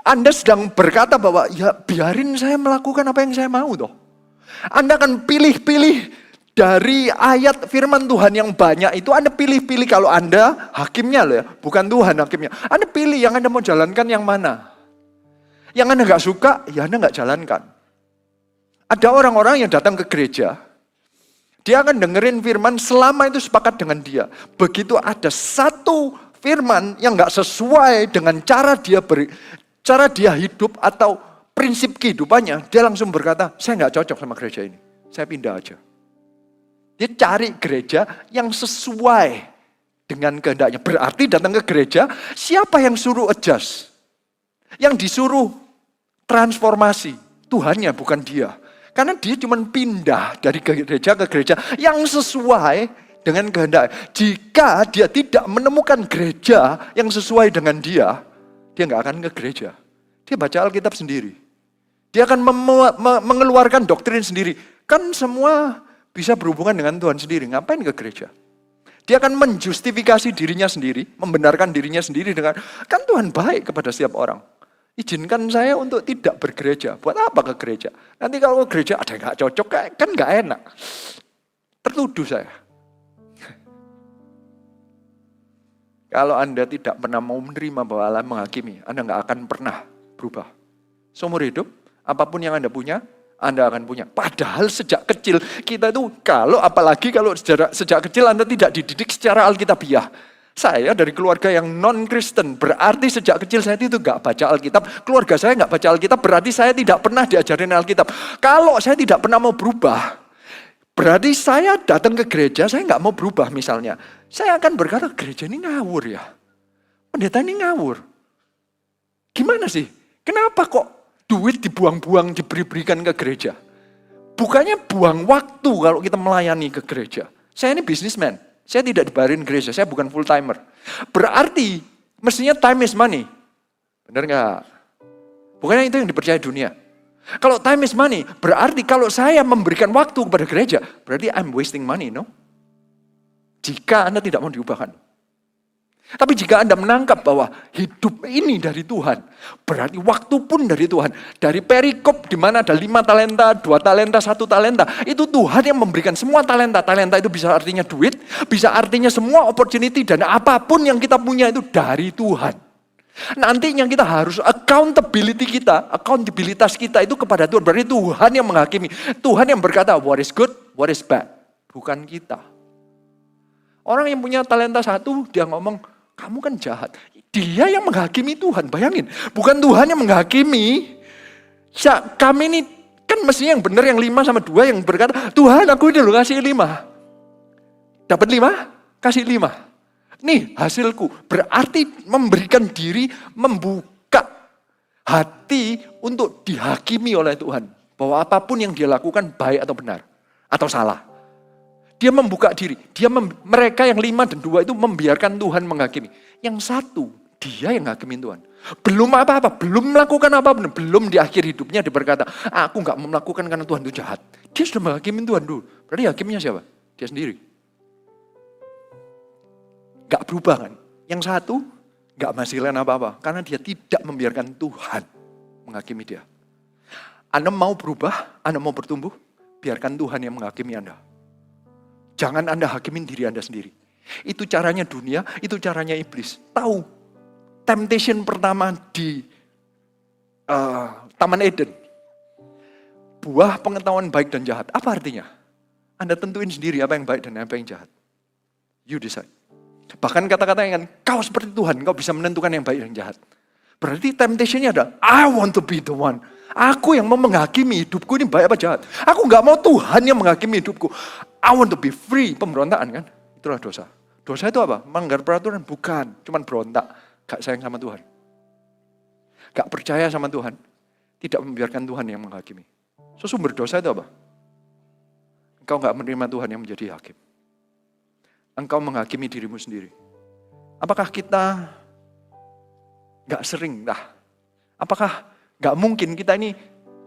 Anda sedang berkata bahwa ya biarin saya melakukan apa yang saya mau toh. Anda akan pilih-pilih dari ayat firman Tuhan yang banyak itu, Anda pilih-pilih kalau Anda hakimnya loh ya, bukan Tuhan hakimnya. Anda pilih yang Anda mau jalankan yang mana. Yang Anda gak suka, ya Anda gak jalankan. Ada orang-orang yang datang ke gereja, dia akan dengerin firman selama itu sepakat dengan dia. Begitu ada satu firman yang gak sesuai dengan cara dia hidup atau prinsip kehidupannya, dia langsung berkata, saya gak cocok sama gereja ini, saya pindah aja. Dia cari gereja yang sesuai dengan kehendaknya. Berarti datang ke gereja, siapa yang suruh adjust? Yang disuruh transformasi, Tuhannya bukan dia. Karena dia cuma pindah dari gereja ke gereja yang sesuai dengan kehendak. Jika dia tidak menemukan gereja yang sesuai dengan dia gak akan ke gereja. Dia baca Alkitab sendiri. Dia akan mengeluarkan doktrin sendiri. Kan semua bisa berhubungan dengan Tuhan sendiri. Ngapain ke gereja? Dia akan menjustifikasi dirinya sendiri, membenarkan dirinya sendiri dengan, kan Tuhan baik kepada setiap orang. Izinkan saya untuk tidak bergereja. Buat apa ke gereja? Nanti kalau ke gereja ada yang gak cocok, kan gak enak. Tertuduh saya. Kalau Anda tidak pernah mau menerima bahwa Allah menghakimi, Anda gak akan pernah berubah. Seumur hidup, apapun yang Anda punya, Anda akan punya. Padahal sejak kecil, kita itu apalagi kalau sejak kecil Anda tidak dididik secara alkitabiah. Saya dari keluarga yang non-Kristen, berarti sejak kecil saya itu gak baca Alkitab. Keluarga saya gak baca Alkitab, berarti saya tidak pernah diajarin Alkitab. Kalau saya tidak pernah mau berubah, berarti saya datang ke gereja, saya gak mau berubah misalnya. Saya akan berkata, gereja ini ngawur ya. Pendeta ini ngawur. Gimana sih? Kenapa kok duit dibuang-buang, diberi-berikan ke gereja? Bukannya buang waktu kalau kita melayani ke gereja. Saya ini bisnismen. Saya tidak dibayarin gereja, saya bukan full timer. Berarti mestinya time is money. Benar nggak? Bukannya itu yang dipercaya dunia. Kalau time is money, berarti kalau saya memberikan waktu kepada gereja, berarti I'm wasting money, no? Jika Anda tidak mau diubahkan. Tapi jika Anda menangkap bahwa hidup ini dari Tuhan, berarti waktu pun dari Tuhan. Dari perikop di mana ada 5 talenta, 2 talenta, 1 talenta, itu Tuhan yang memberikan semua talenta. Talenta itu bisa artinya duit, bisa artinya semua opportunity, dan apapun yang kita punya itu dari Tuhan. Nantinya kita harus accountabilitas kita itu kepada Tuhan. Berarti Tuhan yang menghakimi. Tuhan yang berkata what is good, what is bad. Bukan kita. Orang yang punya talenta 1, dia ngomong, kamu kan jahat. Dia yang menghakimi Tuhan, bayangin. Bukan Tuhan yang menghakimi. Kami ini kan mestinya yang benar yang 5 sama 2 yang berkata, Tuhan aku ini loh kasih 5. Dapat 5, kasih 5. Nih hasilku. Berarti memberikan diri, membuka hati untuk dihakimi oleh Tuhan. Bahwa apapun yang dia lakukan baik atau benar. Atau salah. Dia membuka diri. Mereka yang 5 dan 2 itu membiarkan Tuhan menghakimi. Yang 1, dia yang hakimin Tuhan. Belum apa-apa, belum melakukan apa-apa. Belum di akhir hidupnya dia berkata, aku gak mau melakukan karena Tuhan itu jahat. Dia sudah menghakimin Tuhan dulu. Berarti hakimnya siapa? Dia sendiri. Gak berubah kan? Yang 1, gak menghasilkan apa-apa. Karena dia tidak membiarkan Tuhan menghakimi dia. Anda mau berubah, Anda mau bertumbuh, biarkan Tuhan yang menghakimi Anda. Jangan Anda hakimin diri Anda sendiri. Itu caranya dunia, itu caranya iblis. Tahu, temptation pertama di Taman Eden. Buah pengetahuan baik dan jahat. Apa artinya? Anda tentuin sendiri apa yang baik dan apa yang jahat. You decide. Bahkan kata-kata yang kau seperti Tuhan, kau bisa menentukan yang baik dan jahat. Berarti temptation-nya adalah, I want to be the one. Aku yang mau menghakimi hidupku ini baik apa jahat. Aku gak mau Tuhan yang menghakimi hidupku. I want to be free. Pemberontakan kan? Itulah dosa. Dosa itu apa? Melanggar peraturan? Bukan. Cuman berontak. Gak sayang sama Tuhan. Gak percaya sama Tuhan. Tidak membiarkan Tuhan yang menghakimi. So, sumber dosa itu apa? Engkau gak menerima Tuhan yang menjadi hakim. Engkau menghakimi dirimu sendiri. Apakah kita gak sering apakah gak mungkin kita ini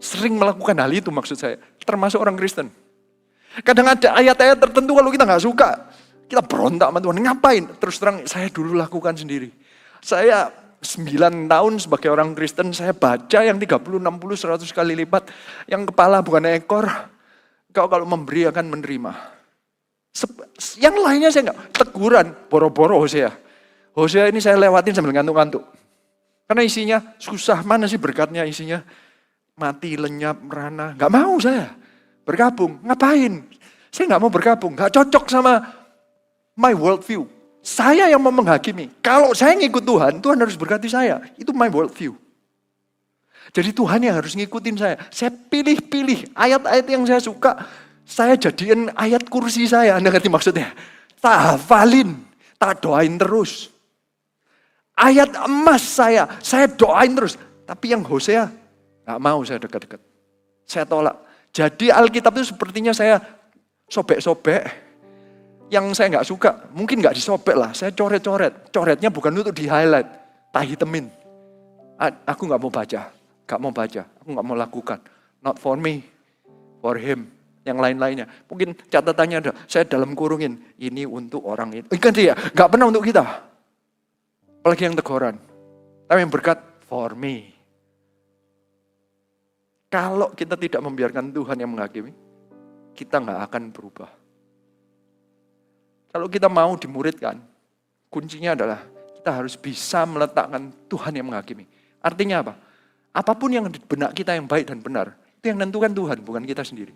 sering melakukan hal itu maksud saya. Termasuk orang Kristen. Kadang ada ayat-ayat tertentu kalau kita gak suka. Kita berontak sama Tuhan. Ngapain? Terus terang saya dulu lakukan sendiri. Saya 9 tahun sebagai orang Kristen. Saya baca yang 30, 60, 100 kali lipat. Yang kepala bukan ekor. Kau kalau memberi akan menerima. Yang lainnya saya gak. Teguran. Boro-boro Hosea. Hosea ini saya lewatin sambil ngantuk-ngantuk. Karena isinya susah, mana sih berkatnya isinya? Mati, lenyap, merana. Gak mau saya bergabung. Ngapain? Saya gak mau bergabung. Gak cocok sama my worldview. Saya yang mau menghakimi. Kalau saya ngikut Tuhan, Tuhan harus berkati saya. Itu my worldview. Jadi Tuhan yang harus ngikutin saya. Saya pilih-pilih ayat-ayat yang saya suka. Saya jadiin ayat kursi saya. Anda ngerti maksudnya? Tak hafalin, tak doain terus. Ayat emas saya doain terus. Tapi yang Hosea, gak mau saya dekat-dekat. Saya tolak. Jadi Alkitab itu sepertinya saya sobek-sobek. Yang saya gak suka, mungkin gak disobek lah. Saya coret-coret. Coretnya bukan untuk di-highlight. Tak hitemin. Aku gak mau baca. Gak mau baca. Aku gak mau lakukan. Not for me. For him. Yang lain-lainnya. Mungkin catatannya ada. Saya dalam kurungin. Ini untuk orang itu. Ikan dia. Gak pernah untuk kita. Apalagi yang teguran. Tapi yang berkat for me. Kalau kita tidak membiarkan Tuhan yang menghakimi, kita nggak akan berubah. Kalau kita mau dimuridkan, kuncinya adalah kita harus bisa meletakkan Tuhan yang menghakimi. Artinya apa? Apapun yang di benak kita yang baik dan benar, itu yang menentukan Tuhan, bukan kita sendiri.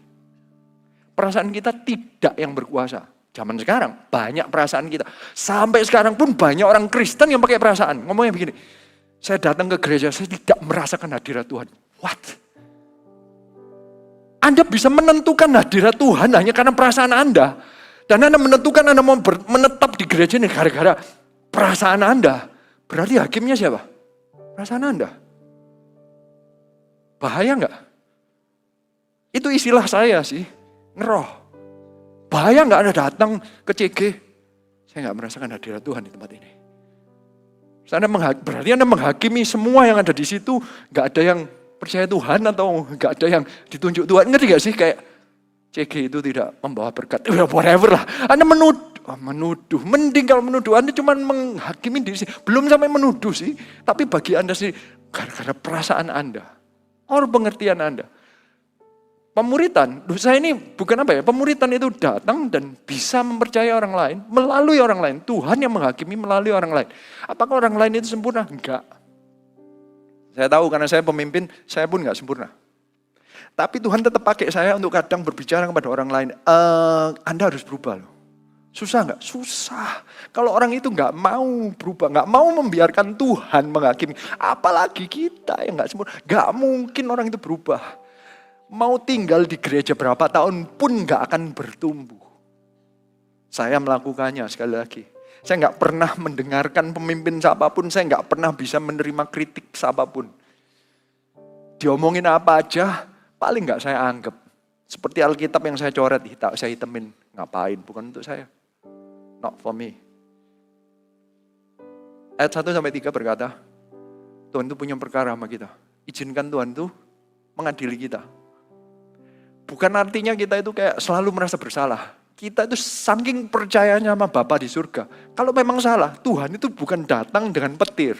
Perasaan kita tidak yang berkuasa. Zaman sekarang banyak perasaan kita. Sampai sekarang pun banyak orang Kristen yang pakai perasaan. Ngomongnya begini, saya datang ke gereja, saya tidak merasakan hadirat Tuhan. What? Anda bisa menentukan hadirat Tuhan hanya karena perasaan Anda. Dan Anda menentukan Anda mau menetap di gereja ini gara-gara perasaan Anda. Berarti hakimnya siapa? Perasaan Anda. Bahaya enggak? Itu istilah saya sih, ngeroh. Bahaya enggak Anda datang ke CG? Saya enggak merasakan hadirat Tuhan di tempat ini. Berarti Anda menghakimi semua yang ada di situ, enggak ada yang percaya Tuhan atau enggak ada yang ditunjuk Tuhan. Ngerti gak sih kayak CG itu tidak membawa berkat. Whatever lah. Anda menuduh. Mending kalau menuduh. Anda cuma menghakimi diri sendiri. Belum sampai menuduh sih. Tapi bagi Anda sendiri. Karena perasaan Anda. Orang pengertian Anda. Pemuritan. Saya ini bukan apa ya. Pemuritan itu datang dan bisa mempercayai orang lain. Melalui orang lain. Tuhan yang menghakimi melalui orang lain. Apakah orang lain itu sempurna? Enggak. Saya tahu karena saya pemimpin, saya pun nggak sempurna. Tapi Tuhan tetap pakai saya untuk kadang berbicara kepada orang lain. Anda harus berubah loh. Susah nggak? Susah. Kalau orang itu nggak mau berubah, nggak mau membiarkan Tuhan menghakimi. Apalagi kita yang nggak sempurna. Nggak mungkin orang itu berubah. Mau tinggal di gereja berapa tahun pun nggak akan bertumbuh. Saya melakukannya sekali lagi. Saya nggak pernah mendengarkan pemimpin siapapun, saya nggak pernah bisa menerima kritik siapapun. Diomongin apa aja, paling nggak saya anggap. Seperti Alkitab yang saya coret, saya hitemin. Ngapain? Bukan untuk saya. Not for me. Ayat 1-3 berkata, Tuhan itu punya perkara sama kita. Izinkan Tuhan itu mengadili kita. Bukan artinya kita itu kayak selalu merasa bersalah. Kita itu saking percayanya sama Bapa di surga. Kalau memang salah, Tuhan itu bukan datang dengan petir.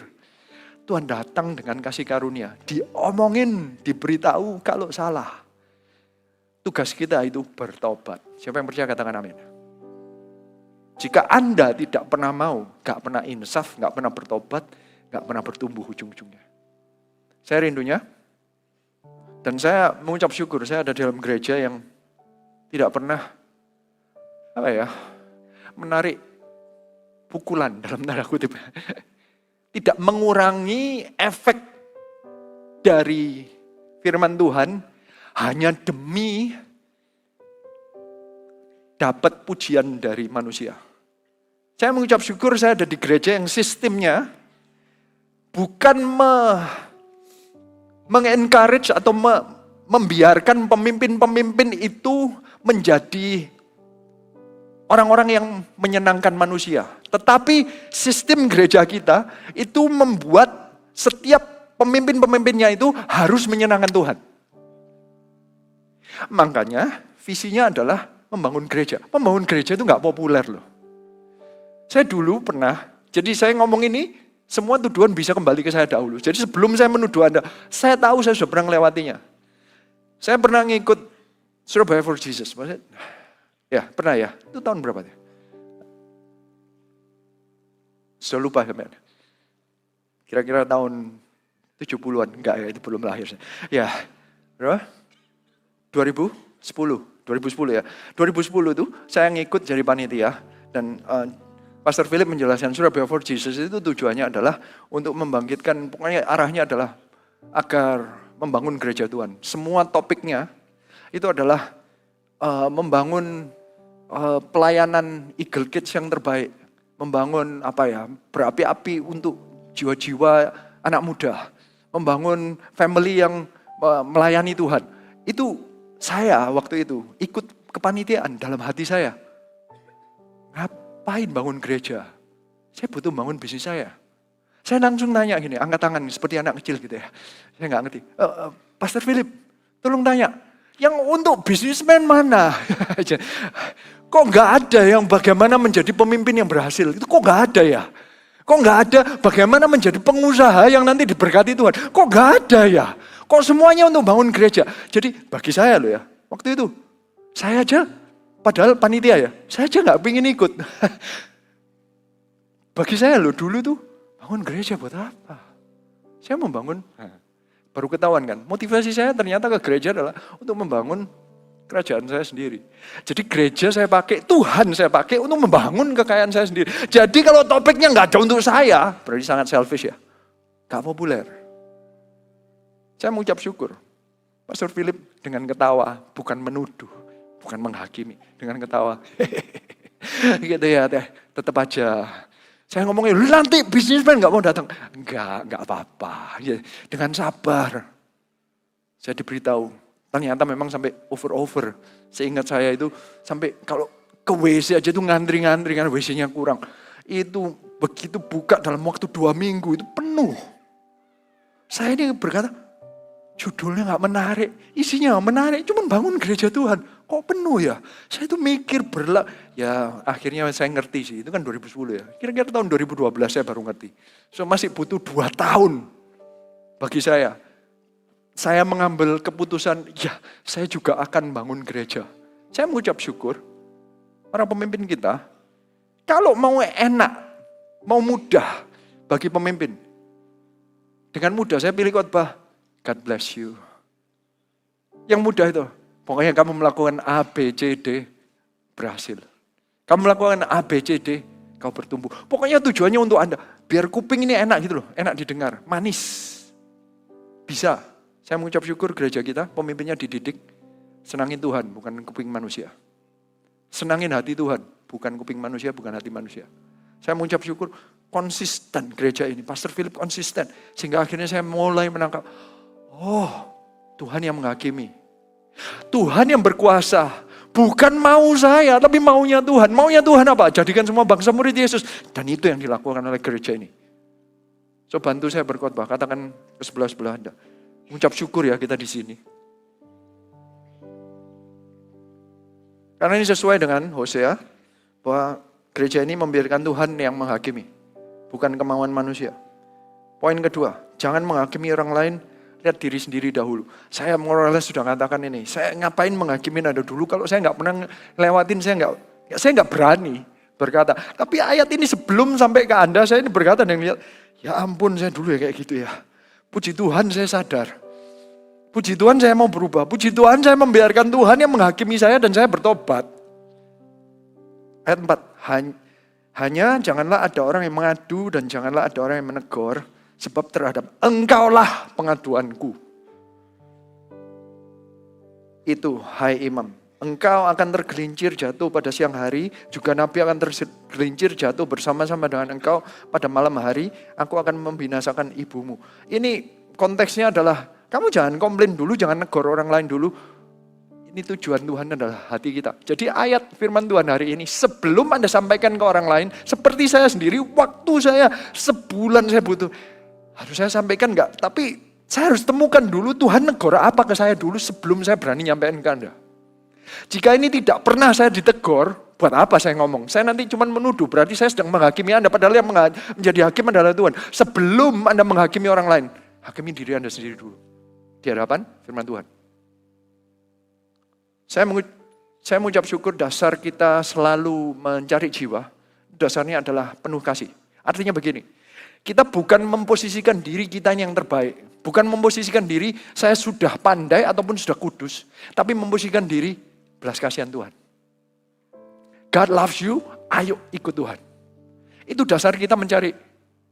Tuhan datang dengan kasih karunia. Diomongin, diberitahu kalau salah. Tugas kita itu bertobat. Siapa yang percaya katakan amin. Jika Anda tidak pernah mau, gak pernah insaf, gak pernah bertobat, gak pernah bertumbuh ujung-ujungnya. Saya rindunya, dan saya mengucap syukur, saya ada di dalam gereja yang tidak pernah menarik pukulan dalam tanda kutip. Tidak mengurangi efek dari firman Tuhan hanya demi dapat pujian dari manusia. Saya mengucap syukur saya ada di gereja yang sistemnya bukan mengencourage atau membiarkan pemimpin-pemimpin itu menjadi orang-orang yang menyenangkan manusia. Tetapi sistem gereja kita itu membuat setiap pemimpin-pemimpinnya itu harus menyenangkan Tuhan. Makanya visinya adalah membangun gereja. Membangun gereja itu gak populer loh. Saya dulu pernah, jadi saya ngomong ini, semua tuduhan bisa kembali ke saya dahulu. Jadi sebelum saya menuduh Anda, saya tahu saya sudah pernah melewatinya. Saya pernah ngikut Surabaya for Jesus. Maksudnya, ya, pernah ya. Itu tahun berapa ya? Sudah lupa sampai. Kira-kira tahun 70-an. Enggak ya, itu belum lahir. Ya, berapa? 2010 ya. 2010 itu saya ngikut jadi panitia. Dan Pastor Philip menjelaskan Surabaya for Jesus itu tujuannya adalah untuk membangkitkan, pokoknya arahnya adalah agar membangun gereja Tuhan. Semua topiknya itu adalah membangun pelayanan Eagle Kids yang terbaik, membangun berapi-api untuk jiwa-jiwa anak muda, membangun family yang melayani Tuhan. Itu saya waktu itu ikut kepanitiaan dalam hati saya. Ngapain bangun gereja? Saya butuh bangun bisnis saya. Saya langsung nanya gini, angkat tangan seperti anak kecil gitu ya. Saya nggak ngerti. Pastor Philip, tolong tanya. Yang untuk bisnismen mana? Kok nggak ada yang bagaimana menjadi pemimpin yang berhasil? Itu kok nggak ada ya? Kok nggak ada bagaimana menjadi pengusaha yang nanti diberkati Tuhan? Kok nggak ada ya? Kok semuanya untuk bangun gereja? Jadi bagi saya loh ya, waktu itu saya aja, padahal panitia ya, saya aja gak pengen ikut. Bagi saya loh dulu tuh, bangun gereja buat apa? Saya membangun, baru ketahuan kan, motivasi saya ternyata ke gereja adalah untuk membangun kerajaan saya sendiri. Jadi gereja saya pakai, Tuhan saya pakai untuk membangun kekayaan saya sendiri. Jadi kalau topiknya nggak ada untuk saya, berarti sangat selfish ya. Gak populer. Saya mengucap syukur. Pastor Philip dengan ketawa, bukan menuduh, bukan menghakimi, dengan ketawa. Gitu ya, tetap aja. Saya ngomongnya, nanti bisnismen nggak mau datang. Enggak apa-apa. Ya, dengan sabar. Saya diberitahu, ternyata memang sampai over. Seingat saya itu sampai kalau ke WC aja tuh ngantri-ngantri karena WC-nya kurang. Itu begitu buka dalam waktu 2 minggu itu penuh. Saya ini berkata, judulnya gak menarik, isinya gak menarik, cuma bangun gereja Tuhan. Kok penuh ya? Saya itu mikir ya akhirnya saya ngerti sih, itu kan 2010 ya. Kira-kira tahun 2012 saya baru ngerti. So masih butuh 2 tahun bagi saya. Saya mengambil keputusan, ya saya juga akan bangun gereja. Saya mengucap syukur, para pemimpin kita, kalau mau enak, mau mudah bagi pemimpin. Dengan mudah saya pilih khotbah, God bless you. Yang mudah itu, pokoknya kamu melakukan A, B, C, D, berhasil. Kamu melakukan A, B, C, D, kau bertumbuh. Pokoknya tujuannya untuk Anda, biar kuping ini enak gitu loh, enak didengar, manis. Bisa. Saya mengucap syukur gereja kita, pemimpinnya dididik, senangin Tuhan, bukan kuping manusia. Senangin hati Tuhan, bukan kuping manusia, bukan hati manusia. Saya mengucap syukur, konsisten gereja ini. Pastor Philip konsisten. Sehingga akhirnya saya mulai menangkap, Tuhan yang menghakimi. Tuhan yang berkuasa. Bukan mau saya, tapi maunya Tuhan. Maunya Tuhan apa? Jadikan semua bangsa murid Yesus. Dan itu yang dilakukan oleh gereja ini. So bantu saya berkhotbah, katakan ke sebelah-sebelah Anda. Mengucap syukur ya kita di sini. Karena ini sesuai dengan Hosea, bahwa gereja ini membiarkan Tuhan yang menghakimi, bukan kemauan manusia. Poin kedua, jangan menghakimi orang lain, lihat diri sendiri dahulu. Saya morales sudah katakan ini, saya ngapain menghakimi Anda dulu kalau saya nggak pernah lewatin, saya nggak berani berkata. Tapi ayat ini sebelum sampai ke Anda, saya ini berkata dan lihat, ya ampun saya dulu ya kayak gitu ya. Puji Tuhan saya sadar. Puji Tuhan saya mau berubah. Puji Tuhan saya membiarkan Tuhan yang menghakimi saya dan saya bertobat. Ayat 4. Hanya janganlah ada orang yang mengadu dan janganlah ada orang yang menegur. Sebab terhadap engkaulah pengaduanku. Itu hai imam. Engkau akan tergelincir jatuh pada siang hari. Juga Nabi akan tergelincir jatuh bersama-sama dengan engkau pada malam hari. Aku akan membinasakan ibumu. Ini konteksnya adalah, kamu jangan komplain dulu, jangan negor orang lain dulu. Ini tujuan Tuhan adalah hati kita. Jadi ayat firman Tuhan hari ini, sebelum Anda sampaikan ke orang lain, seperti saya sendiri, waktu saya sebulan saya butuh. Harus saya sampaikan enggak? Tapi saya harus temukan dulu Tuhan negor apa ke saya dulu sebelum saya berani nyampaikan ke Anda. Jika ini tidak pernah saya ditegur, buat apa saya ngomong? Saya nanti cuma menuduh, berarti saya sedang menghakimi Anda. Padahal yang menjadi hakim adalah Tuhan. Sebelum Anda menghakimi orang lain, hakimi diri Anda sendiri dulu. Di hadapan firman Tuhan. Saya mengucap syukur dasar kita selalu mencari jiwa. Dasarnya adalah penuh kasih. Artinya begini, kita bukan memposisikan diri kita yang terbaik. Bukan memposisikan diri saya sudah pandai ataupun sudah kudus. Tapi memposisikan diri belas kasihan Tuhan. God loves you, ayo ikut Tuhan. Itu dasar kita mencari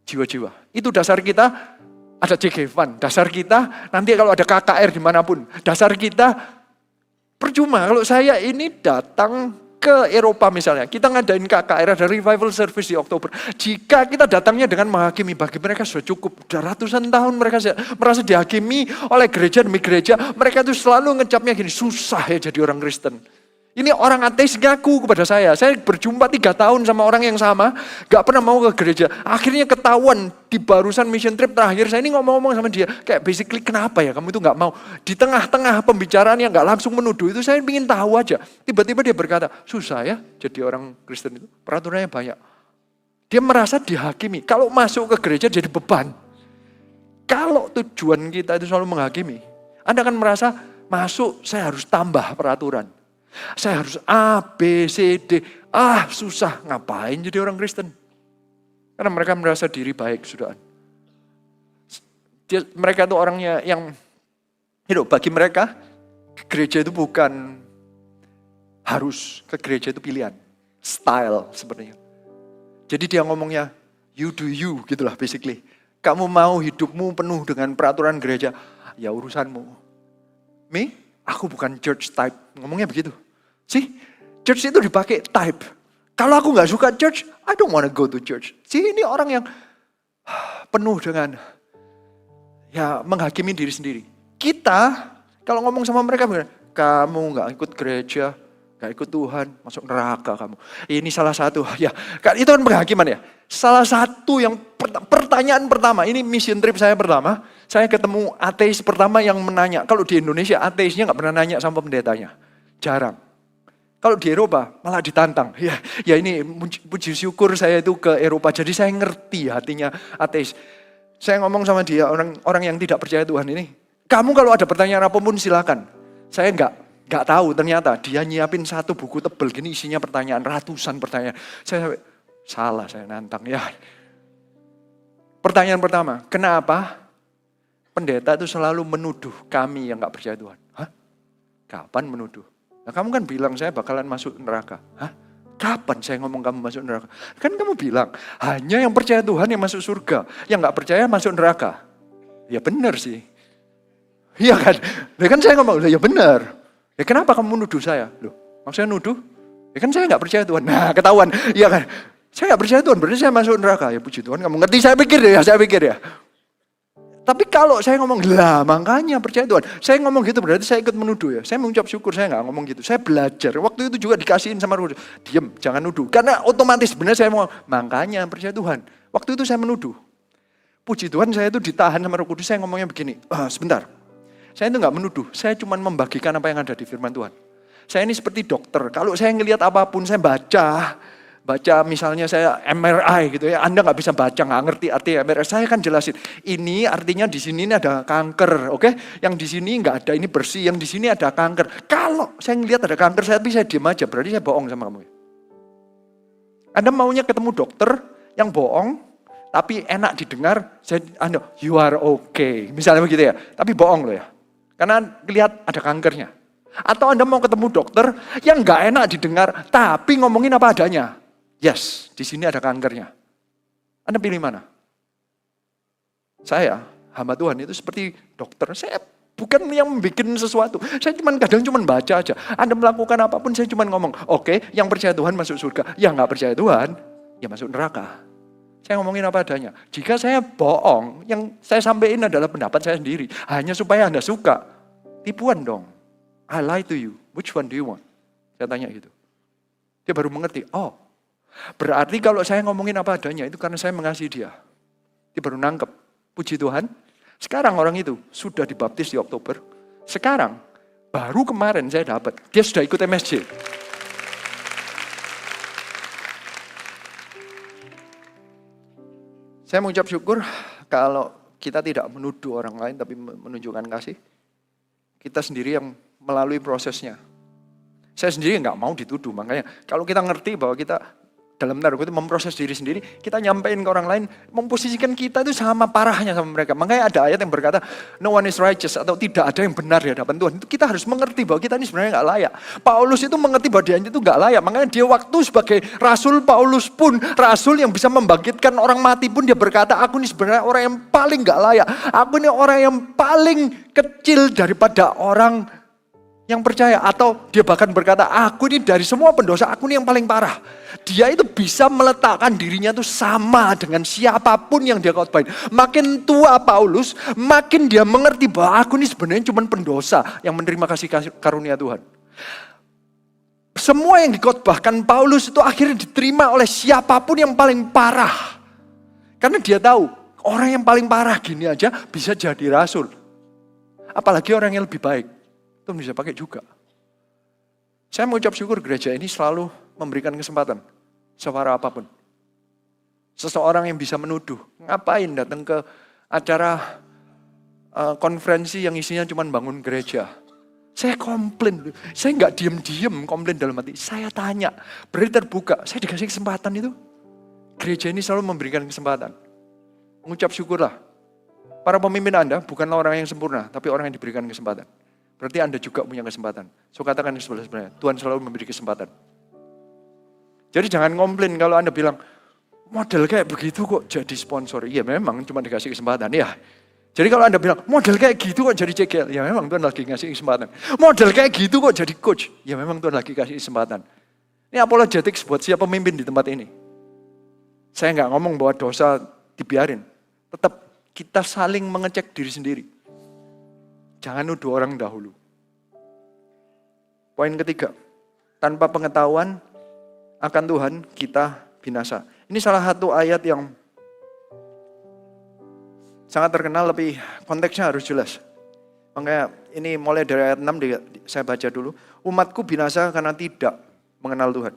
jiwa-jiwa. Itu dasar kita ada CG Fund. Dasar kita nanti kalau ada KKR dimanapun. Dasar kita percuma kalau saya ini datang ke Eropa misalnya. Kita ngadain KKR, ada revival service di Oktober. Jika kita datangnya dengan menghakimi, bagi mereka sudah cukup. Sudah ratusan tahun mereka merasa dihakimi oleh gereja demi gereja. Mereka itu selalu ngecapnya gini, susah ya jadi orang Kristen. Ini orang ateis ngaku kepada saya. Saya berjumpa 3 tahun sama orang yang sama, gak pernah mau ke gereja. Akhirnya ketahuan di barusan mission trip terakhir, saya ini ngomong-ngomong sama dia. Kayak basically kenapa ya kamu itu gak mau. Di tengah-tengah pembicaraan yang gak langsung menuduh itu, saya ingin tahu aja. Tiba-tiba dia berkata, susah ya jadi orang Kristen itu. Peraturannya banyak. Dia merasa dihakimi. Kalau masuk ke gereja jadi beban. Kalau tujuan kita itu selalu menghakimi, Anda akan merasa masuk saya harus tambah peraturan. Saya harus A, B, C, D. Susah. Ngapain jadi orang Kristen? Karena mereka merasa diri baik, saudara. Mereka itu orangnya yang, bagi mereka, ke gereja itu bukan harus, ke gereja itu pilihan. Style sebenarnya. Jadi dia ngomongnya, you do you, gitulah basically. Kamu mau hidupmu penuh dengan peraturan gereja, ya urusanmu. Me, aku bukan church type. Ngomongnya begitu. Church itu dipakai type. Kalau aku gak suka church, I don't want to go to church. Ini orang yang penuh dengan menghakimi diri sendiri. Kita, kalau ngomong sama mereka, kamu gak ikut gereja, gak ikut Tuhan, masuk neraka kamu. Ini salah satu, itu kan penghakiman ya. Salah satu yang pertanyaan pertama, ini mission trip saya pertama, saya ketemu ateis pertama yang menanya. Kalau di Indonesia ateisnya gak pernah nanya sama pendetanya, jarang. Kalau di Eropa malah ditantang. Ya ini puji syukur saya itu ke Eropa, jadi saya ngerti hatinya ateis. Saya ngomong sama dia, orang yang tidak percaya Tuhan ini, kamu kalau ada pertanyaan apapun silakan. Saya nggak tahu, ternyata dia nyiapin satu buku tebel gini isinya pertanyaan, ratusan pertanyaan. Saya nantang ya. Pertanyaan pertama, kenapa pendeta itu selalu menuduh kami yang nggak percaya Tuhan? Kapan menuduh? Nah, kamu kan bilang saya bakalan masuk neraka. Kapan saya ngomong kamu masuk neraka? Kan kamu bilang, hanya yang percaya Tuhan yang masuk surga. Yang gak percaya masuk neraka. Ya benar sih. Iya kan? Kan saya ngomong, ya benar. Ya kenapa kamu nuduh saya? Loh, maksudnya nuduh? Ya kan saya gak percaya Tuhan. Nah ketahuan, iya kan? Saya gak percaya Tuhan, berarti saya masuk neraka. Ya puji Tuhan, kamu ngerti, saya pikir ya. Tapi kalau saya ngomong, lah makanya percaya Tuhan. Saya ngomong gitu berarti saya ikut menuduh ya. Saya mengucap syukur, saya gak ngomong gitu. Saya belajar. Waktu itu juga dikasihin sama Roh. Diam, jangan nuduh. Karena otomatis sebenarnya saya mau, makanya percaya Tuhan. Waktu itu saya menuduh. Puji Tuhan saya itu ditahan sama Roh Kudus. Saya ngomongnya begini, sebentar. Saya itu gak menuduh, saya cuma membagikan apa yang ada di firman Tuhan. Saya ini seperti dokter. Kalau saya ngelihat apapun, saya baca misalnya saya MRI gitu ya, Anda nggak bisa baca, nggak ngerti arti MRI, saya kan jelasin, ini artinya di sini ini ada kanker, oke? Yang di sini nggak ada, ini bersih, yang di sini ada kanker. Kalau saya ngelihat ada kanker, saya diam aja, berarti saya bohong sama kamu. Anda maunya ketemu dokter yang bohong, tapi enak didengar, you are okay, misalnya begitu ya, tapi bohong loh ya, karena lihat ada kankernya. Atau Anda mau ketemu dokter yang nggak enak didengar, tapi ngomongin apa adanya. Yes, di sini ada kankernya. Anda pilih mana? Saya, hamba Tuhan itu seperti dokter. Saya bukan yang bikin sesuatu. Saya kadang cuma baca aja. Anda melakukan apapun, saya cuma ngomong, oke, yang percaya Tuhan masuk surga. Yang nggak percaya Tuhan, ya masuk neraka. Saya ngomongin apa adanya. Jika saya bohong, yang saya sampaikan adalah pendapat saya sendiri. Hanya supaya Anda suka. Tipuan dong. I lie to you. Which one do you want? Saya tanya gitu. Dia baru mengerti. Berarti kalau saya ngomongin apa adanya itu karena saya mengasihi dia. Dia baru nangkep. Puji Tuhan. Sekarang orang itu sudah dibaptis di Oktober. Sekarang baru kemarin saya dapat. Dia sudah ikut MSJ. Saya mengucap syukur kalau kita tidak menuduh orang lain tapi menunjukkan kasih. Kita sendiri yang melalui prosesnya. Saya sendiri nggak mau dituduh, makanya kalau kita ngerti bahwa kita dalam tanda kutip memproses diri sendiri, kita nyampein ke orang lain, memposisikan kita itu sama parahnya sama mereka. Makanya ada ayat yang berkata, no one is righteous, atau tidak ada yang benar di hadapan Tuhan. Itu kita harus mengerti bahwa kita ini sebenarnya nggak layak. Paulus itu mengerti bahwa dia itu nggak layak, makanya dia waktu sebagai rasul, Paulus pun rasul yang bisa membangkitkan orang mati pun dia berkata, aku ini sebenarnya orang yang paling nggak layak. Aku ini orang yang paling kecil daripada orang yang percaya, atau dia bahkan berkata, aku ini dari semua pendosa, aku ini yang paling parah. Dia itu bisa meletakkan dirinya itu sama dengan siapapun yang dia khotbahin. Makin tua Paulus, makin dia mengerti bahwa aku ini sebenarnya cuma pendosa yang menerima kasih karunia Tuhan. Semua yang dikhotbahkan Paulus itu akhirnya diterima oleh siapapun yang paling parah. Karena dia tahu, orang yang paling parah gini aja bisa jadi rasul. Apalagi orang yang lebih baik. Itu bisa pakai juga. Saya mengucap syukur gereja ini selalu memberikan kesempatan. Sewara apapun. Seseorang yang bisa menuduh. Ngapain datang ke acara konferensi yang isinya cuma bangun gereja. Saya komplain, saya nggak diem-diem komplain dalam hati. Saya tanya, berarti terbuka, saya dikasih kesempatan itu. Gereja ini selalu memberikan kesempatan. Mengucap syukurlah. Para pemimpin Anda bukanlah orang yang sempurna, tapi orang yang diberikan kesempatan. Berarti Anda juga punya kesempatan. So katakan sebenarnya, Tuhan selalu memberi kesempatan. Jadi jangan komplain kalau Anda bilang, model kayak begitu kok jadi sponsor. Iya memang cuma dikasih kesempatan ya. Jadi kalau Anda bilang, model kayak gitu kok jadi CGL. Ya memang Tuhan lagi ngasih kesempatan. Model kayak gitu kok jadi coach. Ya memang Tuhan lagi kasih kesempatan. Ini apologetics buat siapa pemimpin di tempat ini. Saya nggak ngomong bahwa dosa dibiarin. Tetap kita saling mengecek diri sendiri. Jangan nuduh orang dahulu. Poin ketiga, tanpa pengetahuan akan Tuhan kita binasa. Ini salah satu ayat yang sangat terkenal, lebih konteksnya harus jelas. Makanya ini mulai dari ayat 6 saya baca dulu. Umatku binasa karena tidak mengenal Tuhan.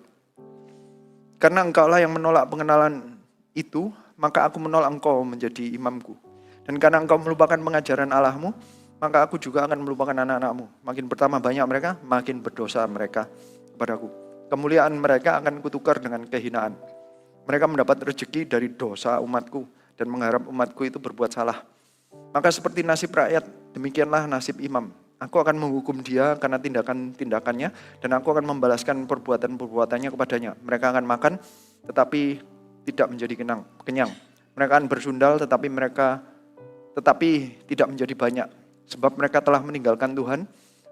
Karena engkaulah yang menolak pengenalan itu, maka aku menolak engkau menjadi imamku. Dan karena engkau melupakan pengajaran Allahmu, maka aku juga akan melupakan anak-anakmu. Makin bertambah banyak mereka, makin berdosa mereka kepadaku. Kemuliaan mereka akan kutukar dengan kehinaan. Mereka mendapat rezeki dari dosa umatku dan mengharap umatku itu berbuat salah. Maka seperti nasib rakyat, demikianlah nasib imam. Aku akan menghukum dia karena tindakan-tindakannya dan aku akan membalaskan perbuatan-perbuatannya kepadanya. Mereka akan makan tetapi tidak menjadi kenyang. Mereka akan bersundal tetapi tidak menjadi banyak. Sebab mereka telah meninggalkan Tuhan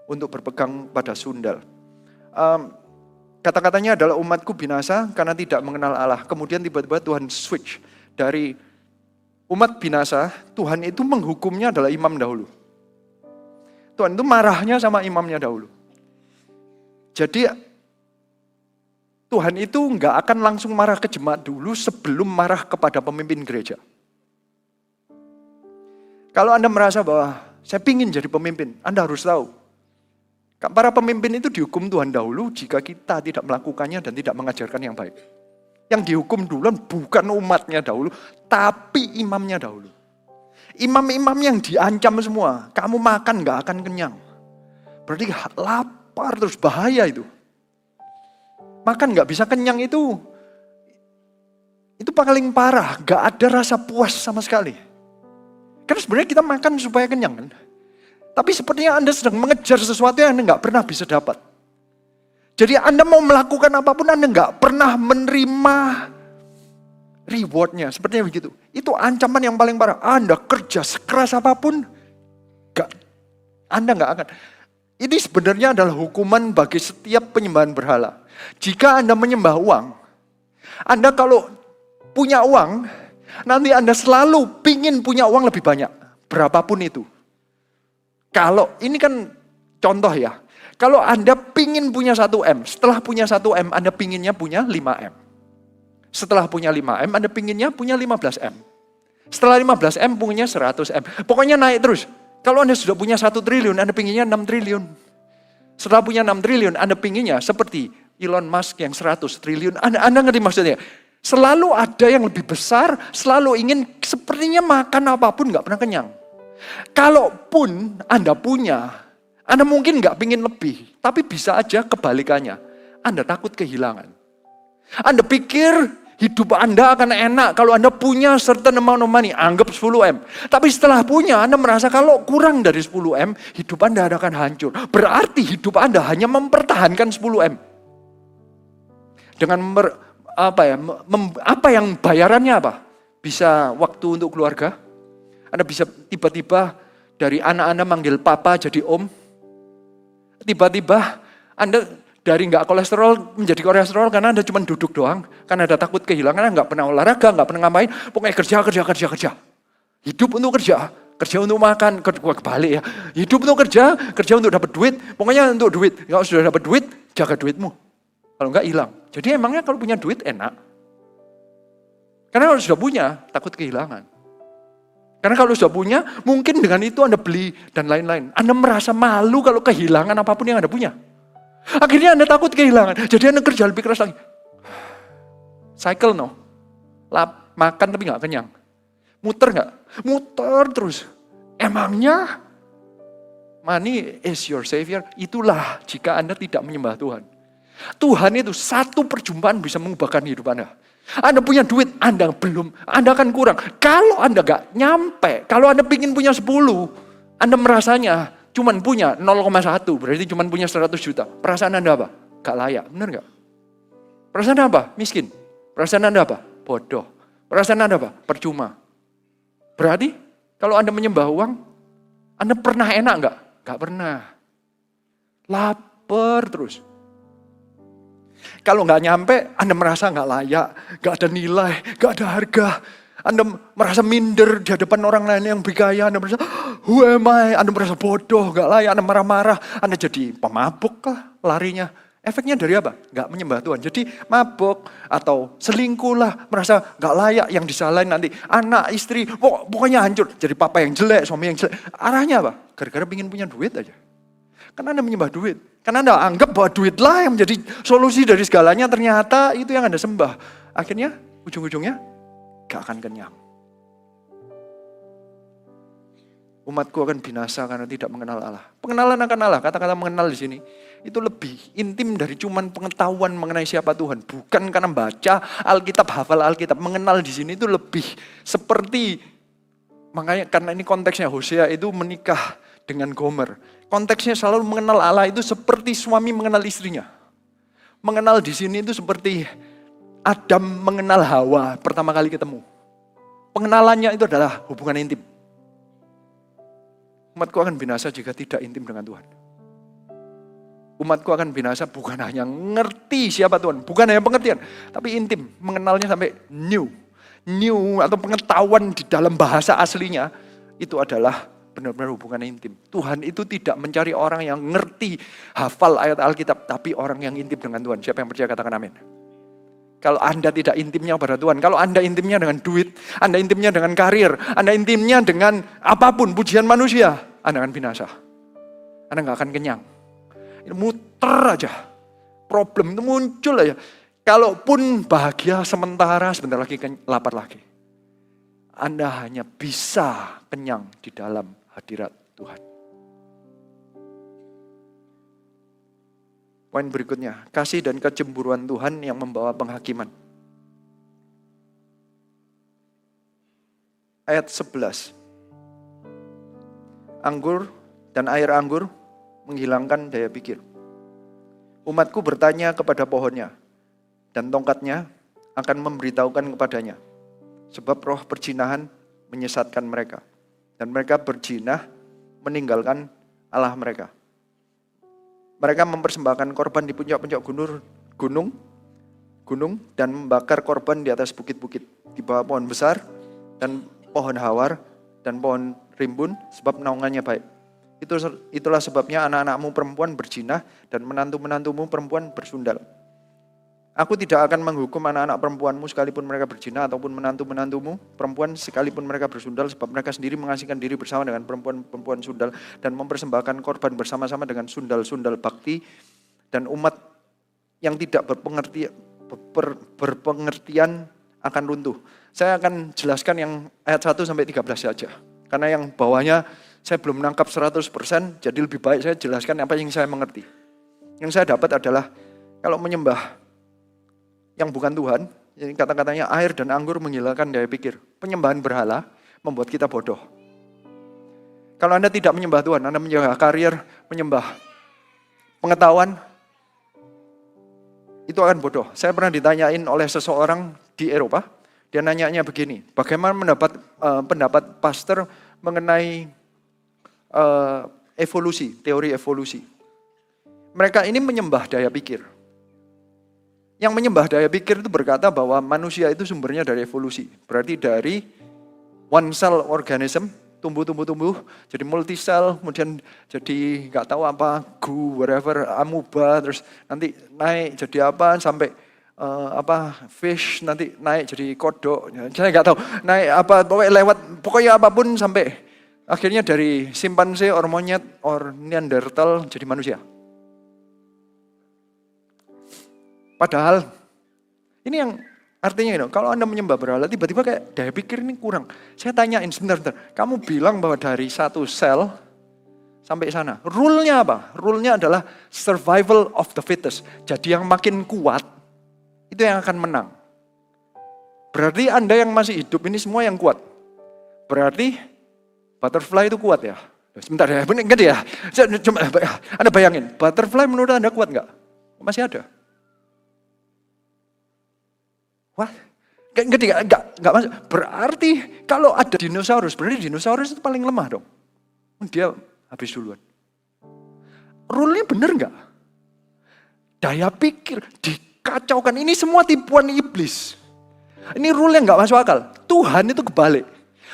untuk berpegang pada sundal. Kata-katanya adalah umatku binasa karena tidak mengenal Allah. Kemudian tiba-tiba Tuhan switch dari umat binasa, Tuhan itu menghukumnya adalah imam dahulu. Tuhan itu marahnya sama imamnya dahulu. Jadi Tuhan itu nggak akan langsung marah ke jemaat dulu sebelum marah kepada pemimpin gereja. Kalau Anda merasa bahwa saya pingin jadi pemimpin, Anda harus tahu. Para pemimpin itu dihukum Tuhan dahulu jika kita tidak melakukannya dan tidak mengajarkan yang baik. Yang dihukum duluan bukan umatnya dahulu, tapi imamnya dahulu. Imam-imam yang diancam semua, kamu makan gak akan kenyang. Berarti lapar terus, bahaya itu. Makan gak bisa kenyang itu paling parah, gak ada rasa puas sama sekali. Karena sebenarnya kita makan supaya kenyang kan. Tapi sepertinya Anda sedang mengejar sesuatu yang Anda gak pernah bisa dapat. Jadi Anda mau melakukan apapun Anda gak pernah menerima rewardnya. Sepertinya begitu. Itu ancaman yang paling parah. Anda kerja sekeras apapun, Anda gak akan. Ini sebenarnya adalah hukuman bagi setiap penyembahan berhala. Jika Anda menyembah uang, Anda kalau punya uang, nanti Anda selalu pingin punya uang lebih banyak. Berapapun itu. Kalau ini kan contoh ya. Kalau Anda pingin punya 1M, setelah punya 1M, Anda pinginnya punya 5M. Setelah punya 5M, Anda pinginnya punya 15M. Setelah 15M, punya 100M. Pokoknya naik terus. Kalau Anda sudah punya 1 triliun, Anda pinginnya 6 triliun. Setelah punya 6 triliun, Anda pinginnya seperti Elon Musk yang 100 triliun. Anda ngerti maksudnya? Selalu ada yang lebih besar, selalu ingin sepertinya makan apapun gak pernah kenyang. Kalaupun Anda punya, Anda mungkin gak pingin lebih, tapi bisa aja kebalikannya. Anda takut kehilangan. Anda pikir hidup Anda akan enak kalau Anda punya certain amount of money, anggap 10M. Tapi setelah punya, Anda merasa kalau kurang dari 10M, hidup Anda akan hancur. Berarti hidup Anda hanya mempertahankan 10M. Dengan apa yang bayarannya apa? Bisa waktu untuk keluarga. Anda bisa tiba-tiba dari anak Anda manggil papa jadi om. Tiba-tiba Anda dari nggak kolesterol menjadi kolesterol karena Anda cuma duduk doang. Karena Anda takut kehilangan, Anda nggak pernah olahraga, nggak pernah ngapain. Pokoknya kerja. Hidup untuk kerja untuk makan. Kebalik ya. Hidup untuk kerja untuk dapat duit. Pokoknya untuk duit. Kalau sudah dapat duit, jaga duitmu. Kalau nggak hilang. Jadi emangnya kalau punya duit enak. Karena kalau sudah punya, takut kehilangan. Karena kalau sudah punya, mungkin dengan itu Anda beli dan lain-lain. Anda merasa malu kalau kehilangan apapun yang Anda punya. Akhirnya Anda takut kehilangan. Jadi Anda kerja lebih keras lagi. Cycle makan tapi gak kenyang. Muter gak? Muter terus. Emangnya money is your savior? Itulah jika Anda tidak menyembah Tuhan. Tuhan itu satu perjumpaan bisa mengubahkan hidup Anda. Anda punya duit, Anda belum, Anda akan kurang. Kalau Anda gak nyampe, kalau Anda ingin punya 10, Anda merasanya cuman punya 0,1, berarti cuman punya 100 juta. Perasaan Anda apa? Gak layak, benar gak? Perasaan Anda apa? Miskin. Perasaan Anda apa? Bodoh. Perasaan Anda apa? Percuma. Berarti kalau Anda menyembah uang, Anda pernah enak gak? Gak pernah. Lapar terus. Kalau nggak nyampe, Anda merasa nggak layak, nggak ada nilai, nggak ada harga. Anda merasa minder di hadapan orang lain yang bergaya. Anda merasa, who am I? Anda merasa bodoh, nggak layak. Anda marah-marah. Anda jadi pemabuk lah larinya. Efeknya dari apa? Nggak menyembah Tuhan. Jadi mabuk atau selingkuh lah. Merasa nggak layak, yang disalahin nanti. Anak, istri, pokoknya hancur. Jadi papa yang jelek, suami yang jelek. Arahnya apa? Gara-gara pengen punya duit aja. Karena Anda menyembah duit. Karena Anda anggap bahwa duitlah yang menjadi solusi dari segalanya. Ternyata itu yang Anda sembah. Akhirnya ujung-ujungnya gak akan kenyang. Umatku akan binasa karena tidak mengenal Allah. Pengenalan akan Allah, kata-kata mengenal di sini itu lebih intim dari cuman pengetahuan mengenai siapa Tuhan. Bukan karena baca Alkitab, hafal Alkitab. Mengenal di sini itu lebih seperti, makanya karena ini konteksnya Hosea itu menikah dengan Gomer. Konteksnya selalu mengenal Allah itu seperti suami mengenal istrinya. Mengenal di sini itu seperti Adam mengenal Hawa pertama kali ketemu. Pengenalannya itu adalah hubungan intim. Umatku akan binasa jika tidak intim dengan Tuhan. Umatku akan binasa bukan hanya ngerti siapa Tuhan, bukan hanya pengertian, tapi intim, mengenalnya sampai new atau pengetahuan di dalam bahasa aslinya itu adalah benar-benar hubungan intim. Tuhan itu tidak mencari orang yang ngerti hafal ayat Alkitab, tapi orang yang intim dengan Tuhan. Siapa yang percaya katakan amin. Kalau Anda tidak intimnya pada Tuhan, kalau Anda intimnya dengan duit, Anda intimnya dengan karir, Anda intimnya dengan apapun, pujian manusia, Anda akan binasa. Anda gak akan kenyang. Ini muter aja. Problem itu muncul aja. Kalaupun bahagia sementara, sebentar lagi lapar lagi. Anda hanya bisa kenyang di dalam hadirat Tuhan. Poin berikutnya, kasih dan kecemburuan Tuhan yang membawa penghakiman. Ayat 11. Anggur dan air anggur menghilangkan daya pikir. Umatku bertanya kepada pohonnya, dan tongkatnya akan memberitahukan kepadanya. Sebab roh perjinahan menyesatkan mereka. Dan mereka berjinah meninggalkan Allah mereka. Mereka mempersembahkan korban di puncak-puncak gunung dan membakar korban di atas bukit-bukit. Di bawah pohon besar dan pohon hawar dan pohon rimbun sebab naungannya baik. Itulah sebabnya anak-anakmu perempuan berjinah dan menantu-menantumu perempuan bersundal. Aku tidak akan menghukum anak-anak perempuanmu sekalipun mereka berzina ataupun menantu-menantumu perempuan sekalipun mereka bersundal, sebab mereka sendiri mengasihkan diri bersama dengan perempuan-perempuan sundal dan mempersembahkan korban bersama-sama dengan sundal-sundal bakti, dan umat yang tidak berpengertian akan runtuh. Saya akan jelaskan yang ayat 1 sampai 13 saja. Karena yang bawahnya saya belum menangkap 100%, jadi lebih baik saya jelaskan apa yang saya mengerti. Yang saya dapat adalah kalau menyembah yang bukan Tuhan, jadi kata-katanya air dan anggur menghilangkan daya pikir. Penyembahan berhala membuat kita bodoh. Kalau Anda tidak menyembah Tuhan, Anda menyembah karir, menyembah pengetahuan, itu akan bodoh. Saya pernah ditanyain oleh seseorang di Eropa, dia nanyanya begini, bagaimana pendapat pastor mengenai evolusi, teori evolusi. Mereka ini menyembah daya pikir. Yang menyembah daya pikir itu berkata bahwa manusia itu sumbernya dari evolusi. Berarti dari one cell organism, tumbuh, jadi multi cell, kemudian jadi nggak tahu apa, whatever, amuba, terus nanti naik jadi apa, sampai fish, nanti naik jadi kodok, saya nggak tahu, naik apa, pokoknya apapun sampai akhirnya dari simpanse, or monyet, or Neanderthal jadi manusia. Padahal ini yang Artinya kalau Anda menyembah berhala, tiba-tiba kayak daya pikir ini kurang. Saya tanyain sebentar. Kamu bilang bahwa dari satu sel sampai sana. Rule-nya apa? Rule-nya adalah survival of the fittest. Jadi yang makin kuat, itu yang akan menang. Berarti Anda yang masih hidup ini semua yang kuat. Berarti butterfly itu kuat ya? Sebentar ya, benar enggak ya? Coba Anda bayangin, butterfly menurut Anda kuat enggak? Masih ada. Wah, enggak masuk. Berarti kalau ada dinosaurus, berarti dinosaurus itu paling lemah dong. Dia habis duluan. Rule-nya benar enggak? Daya pikir dikacaukan. Ini semua tipuan iblis. Ini rule yang enggak masuk akal. Tuhan itu kebalik.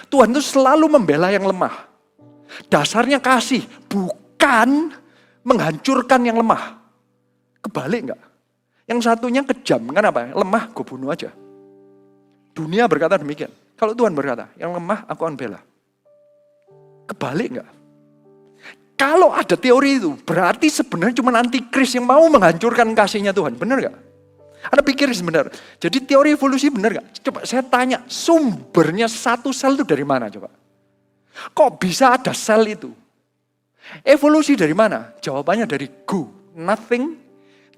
Tuhan itu selalu membela yang lemah. Dasarnya kasih, bukan menghancurkan yang lemah. Kebalik enggak? Yang satunya kejam, kenapa? Lemah, gue bunuh aja. Dunia berkata demikian. Kalau Tuhan berkata, yang lemah aku akan bela. Kebalik enggak? Kalau ada teori itu, berarti sebenarnya cuma antikris yang mau menghancurkan kasihnya Tuhan. Benar enggak? Anda pikir sebenarnya. Jadi teori evolusi benar enggak? Coba saya tanya, sumbernya satu sel itu dari mana coba? Kok bisa ada sel itu? Evolusi dari mana? Jawabannya dari goo, nothing.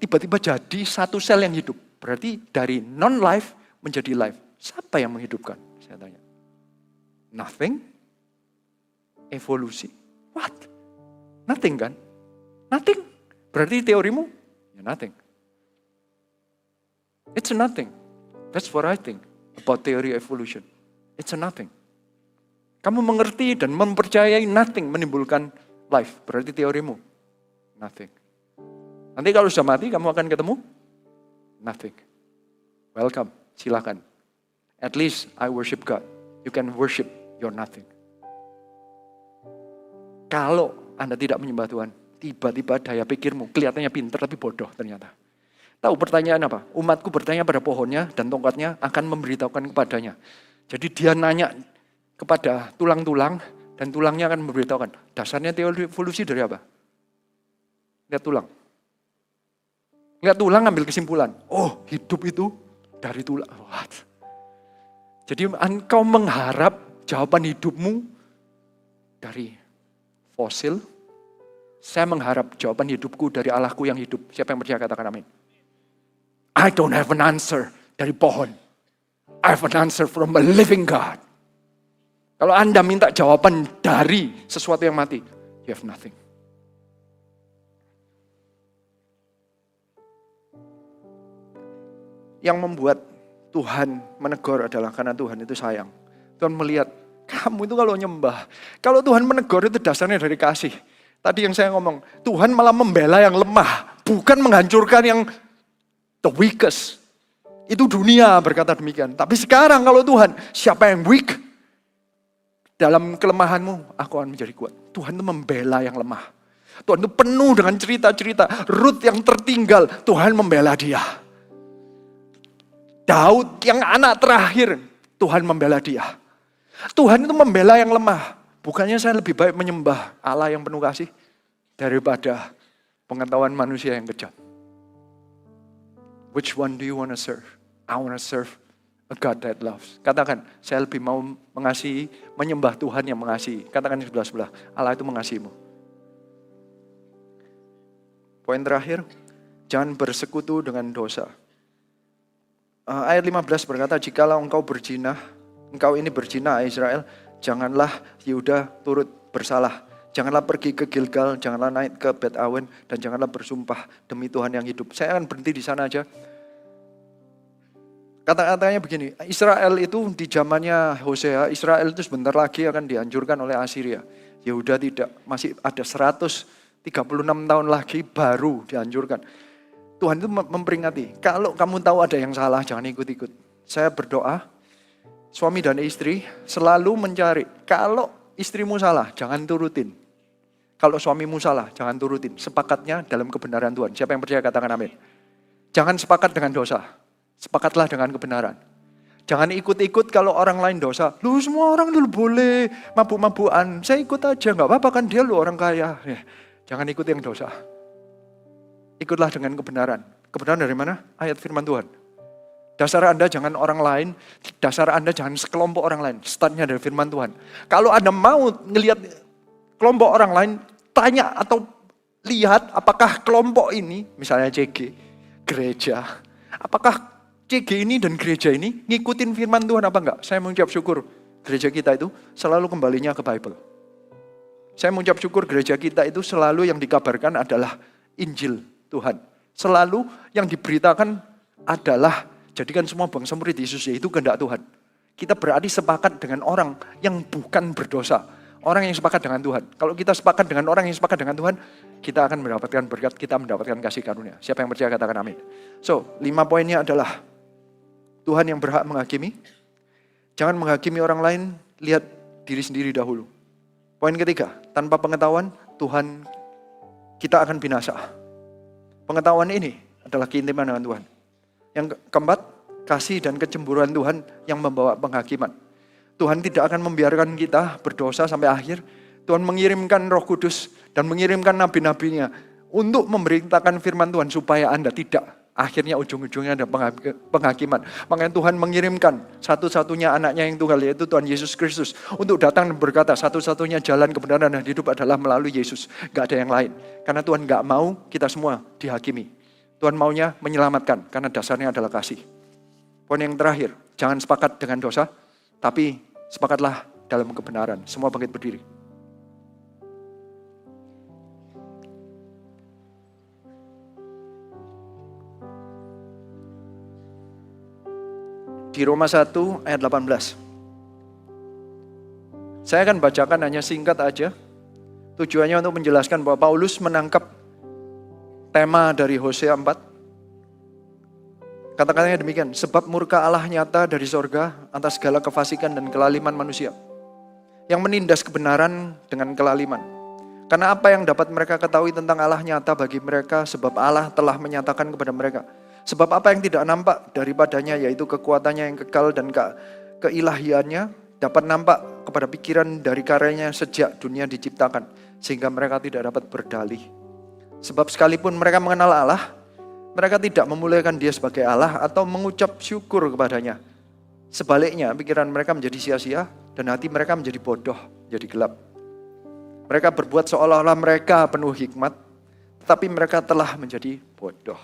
Tiba-tiba jadi satu sel yang hidup. Berarti dari non-life menjadi life. Siapa yang menghidupkan? Saya tanya. Nothing? Evolusi? What? Nothing kan? Nothing. Berarti teorimu? Ya nothing. It's a nothing. That's what I think about theory evolution. It's a nothing. Kamu mengerti dan mempercayai nothing menimbulkan life. Berarti teorimu? Nothing. Nanti kalau sudah mati, kamu akan ketemu? Nothing. Welcome, silakan. At least I worship God. You can worship your nothing. Kalau Anda tidak menyembah Tuhan, tiba-tiba daya pikirmu kelihatannya pintar tapi bodoh ternyata. Tahu pertanyaan apa? Umatku bertanya pada pohonnya dan tongkatnya akan memberitahukan kepadanya. Jadi dia nanya kepada tulang-tulang dan tulangnya akan memberitahukan. Dasarnya teori evolusi dari apa? Lihat tulang. Lihat tulang ambil kesimpulan. Oh, hidup itu dari tulang. What? Jadi engkau mengharap jawaban hidupmu dari fosil. Saya mengharap jawaban hidupku dari Allahku yang hidup. Siapa yang percaya katakan amin. I don't have an answer dari pohon. I have an answer from a living God. Kalau Anda minta jawaban dari sesuatu yang mati, you have nothing. Yang membuat Tuhan menegur adalah karena Tuhan itu sayang. Tuhan melihat, kamu itu kalau nyembah. Kalau Tuhan menegur itu dasarnya dari kasih. Tadi yang saya ngomong, Tuhan malah membela yang lemah. Bukan menghancurkan yang the weakest. Itu dunia berkata demikian. Tapi sekarang kalau Tuhan, siapa yang weak? Dalam kelemahanmu, aku akan menjadi kuat. Tuhan itu membela yang lemah. Tuhan itu penuh dengan cerita-cerita. Ruth yang tertinggal, Tuhan membela dia. Daud yang anak terakhir, Tuhan membela dia. Tuhan itu membela yang lemah. Bukannya saya lebih baik menyembah Allah yang penuh kasih daripada pengetahuan manusia yang kejam. Which one do you want to serve? I want to serve a God that loves. Katakan, saya lebih mau mengasihi, menyembah Tuhan yang mengasihi. Katakan di sebelah-sebelah, Allah itu mengasihimu. Poin terakhir, jangan bersekutu dengan dosa. Ayat 15 berkata, jikalau engkau berzinah, engkau ini berzinah Israel, janganlah Yehuda turut bersalah. Janganlah pergi ke Gilgal, janganlah naik ke Bet Awen, dan janganlah bersumpah demi Tuhan yang hidup. Saya akan berhenti di sana aja. Kata-katanya begini, Israel itu di zamannya Hosea, Israel itu sebentar lagi akan dihancurkan oleh Assyria. Yehuda tidak, masih ada 136 tahun lagi baru dihancurkan. Tuhan itu memperingati, kalau kamu tahu ada yang salah, jangan ikut-ikut. Saya berdoa, suami dan istri selalu mencari, kalau istrimu salah, jangan turutin. Kalau suamimu salah, jangan turutin. Sepakatnya dalam kebenaran Tuhan. Siapa yang percaya katakan amin. Jangan sepakat dengan dosa. Sepakatlah dengan kebenaran. Jangan ikut-ikut kalau orang lain dosa. Lu semua orang dulu boleh mabuk-mabukan. Saya ikut aja, gak apa-apa kan dia lu orang kaya. Jangan ikut yang dosa. Ikutlah dengan kebenaran. Kebenaran dari mana? Ayat firman Tuhan. Dasar Anda jangan orang lain, dasar Anda jangan sekelompok orang lain. Startnya dari firman Tuhan. Kalau Anda mau ngelihat kelompok orang lain, tanya atau lihat apakah kelompok ini, misalnya CG, gereja, apakah CG ini dan gereja ini ngikutin firman Tuhan apa enggak? Saya mengucap syukur gereja kita itu selalu kembalinya ke Bible. Saya mengucap syukur gereja kita itu selalu yang dikabarkan adalah Injil Tuhan. Selalu yang diberitakan adalah jadikan semua bangsa murid Yesus, yaitu kehendak Tuhan. Kita berarti sepakat dengan orang yang bukan berdosa. Orang yang sepakat dengan Tuhan. Kalau kita sepakat dengan orang yang sepakat dengan Tuhan, kita akan mendapatkan berkat, kita mendapatkan kasih karunia. Siapa yang percaya katakan amin. So, 5 poinnya adalah Tuhan yang berhak menghakimi. Jangan menghakimi orang lain, lihat diri sendiri dahulu. Poin ketiga, tanpa pengetahuan Tuhan kita akan binasa. Pengetahuan ini adalah keintiman dengan Tuhan. Yang keempat, kasih dan kecemburuan Tuhan yang membawa penghakiman. Tuhan tidak akan membiarkan kita berdosa sampai akhir. Tuhan mengirimkan Roh Kudus dan mengirimkan nabi-nabinya untuk memberitakan firman Tuhan supaya Anda tidak. Akhirnya ujung-ujungnya ada penghakiman. Makanya Tuhan mengirimkan satu-satunya anaknya yang tunggal, yaitu Tuhan Yesus Kristus. Untuk datang dan berkata satu-satunya jalan kebenaran dan hidup adalah melalui Yesus. Gak ada yang lain. Karena Tuhan gak mau kita semua dihakimi. Tuhan maunya menyelamatkan karena dasarnya adalah kasih. Poin yang terakhir, jangan sepakat dengan dosa, tapi sepakatlah dalam kebenaran. Semua bangkit berdiri. Di Roma 1 ayat 18. Saya akan bacakan hanya singkat aja. Tujuannya untuk menjelaskan bahwa Paulus menangkap tema dari Hosea 4. Kata-katanya demikian, sebab murka Allah nyata dari sorga atas segala kefasikan dan kelaliman manusia, yang menindas kebenaran dengan kelaliman. Karena apa yang dapat mereka ketahui tentang Allah nyata bagi mereka, sebab Allah telah menyatakan kepada mereka. Sebab apa yang tidak nampak daripadanya, yaitu kekuatannya yang kekal dan keilahiannya, dapat nampak kepada pikiran dari karyanya sejak dunia diciptakan, sehingga mereka tidak dapat berdalih. Sebab sekalipun mereka mengenal Allah, mereka tidak memuliakan Dia sebagai Allah atau mengucap syukur kepadanya. Sebaliknya, pikiran mereka menjadi sia-sia dan hati mereka menjadi bodoh, jadi gelap. Mereka berbuat seolah-olah mereka penuh hikmat, tetapi mereka telah menjadi bodoh.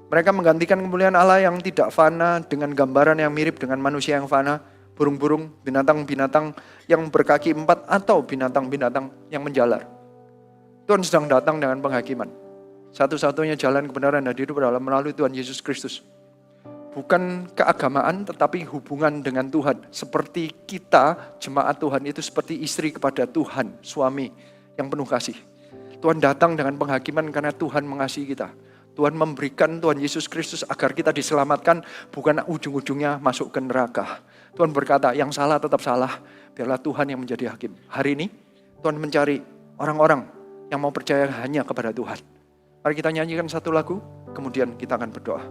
Mereka menggantikan kemuliaan Allah yang tidak fana dengan gambaran yang mirip dengan manusia yang fana, burung-burung, binatang-binatang yang berkaki 4 atau binatang-binatang yang menjalar. Tuhan sedang datang dengan penghakiman. Satu-satunya jalan kebenaran dan hidup adalah melalui Tuhan Yesus Kristus. Bukan keagamaan, tetapi hubungan dengan Tuhan. Seperti kita, jemaat Tuhan itu seperti istri kepada Tuhan, suami yang penuh kasih. Tuhan datang dengan penghakiman karena Tuhan mengasihi kita. Tuhan memberikan Tuhan Yesus Kristus agar kita diselamatkan, bukan ujung-ujungnya masuk ke neraka. Tuhan berkata, yang salah tetap salah, biarlah Tuhan yang menjadi hakim. Hari ini, Tuhan mencari orang-orang yang mau percaya hanya kepada Tuhan. Mari kita nyanyikan satu lagu, kemudian kita akan berdoa.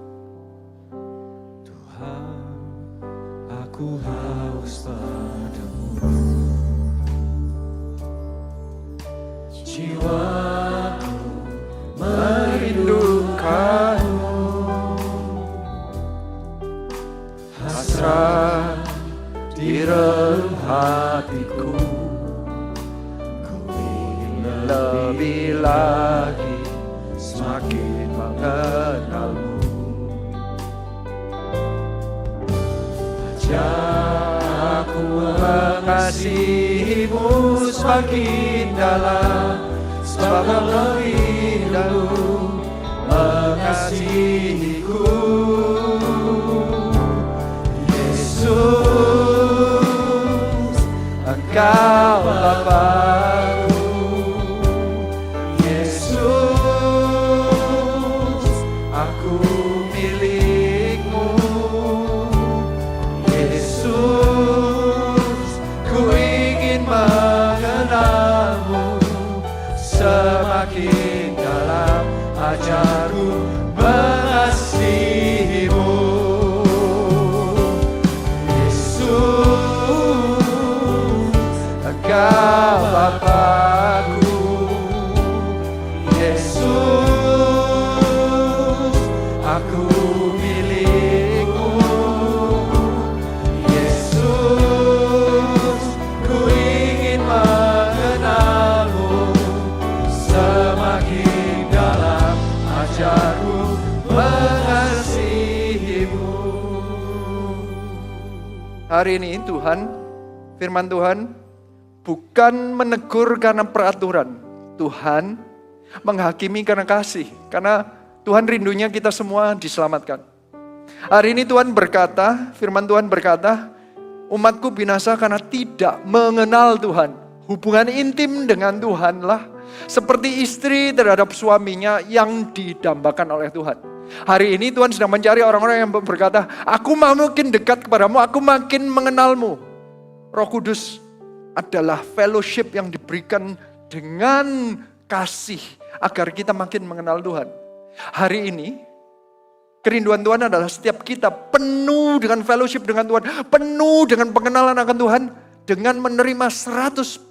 Tuhan, aku haus padamu. Jiwaku merindukanmu. Hasrat di relung hatiku. Ku ingin lebih lagi semakin mengenalmu. Ajak aku mengasihimu semakin dalam, sebab kau lebih dahulu mengasihiku. Yesus, Engkau Bapa-Ku. Yesus, aku milik-Mu. Yesus, ku ingin mengenal-Mu semakin dalam. Ajarku mengasihi-Mu. Yesus, Engkau Bapa-Ku. Yesus, aku milik. Hari ini Tuhan, firman Tuhan bukan menegur karena peraturan. Tuhan menghakimi karena kasih. Karena Tuhan rindunya kita semua diselamatkan. Hari ini Tuhan berkata, firman Tuhan berkata, umatku binasa karena tidak mengenal Tuhan. Hubungan intim dengan Tuhanlah seperti istri terhadap suaminya yang didambakan oleh Tuhan. Hari ini Tuhan sedang mencari orang-orang yang berkata, aku makin dekat kepadamu, aku makin mengenalmu. Roh Kudus adalah fellowship yang diberikan dengan kasih agar kita makin mengenal Tuhan. Hari ini kerinduan Tuhan adalah setiap kita penuh dengan fellowship dengan Tuhan, penuh dengan pengenalan akan Tuhan, dengan menerima 100%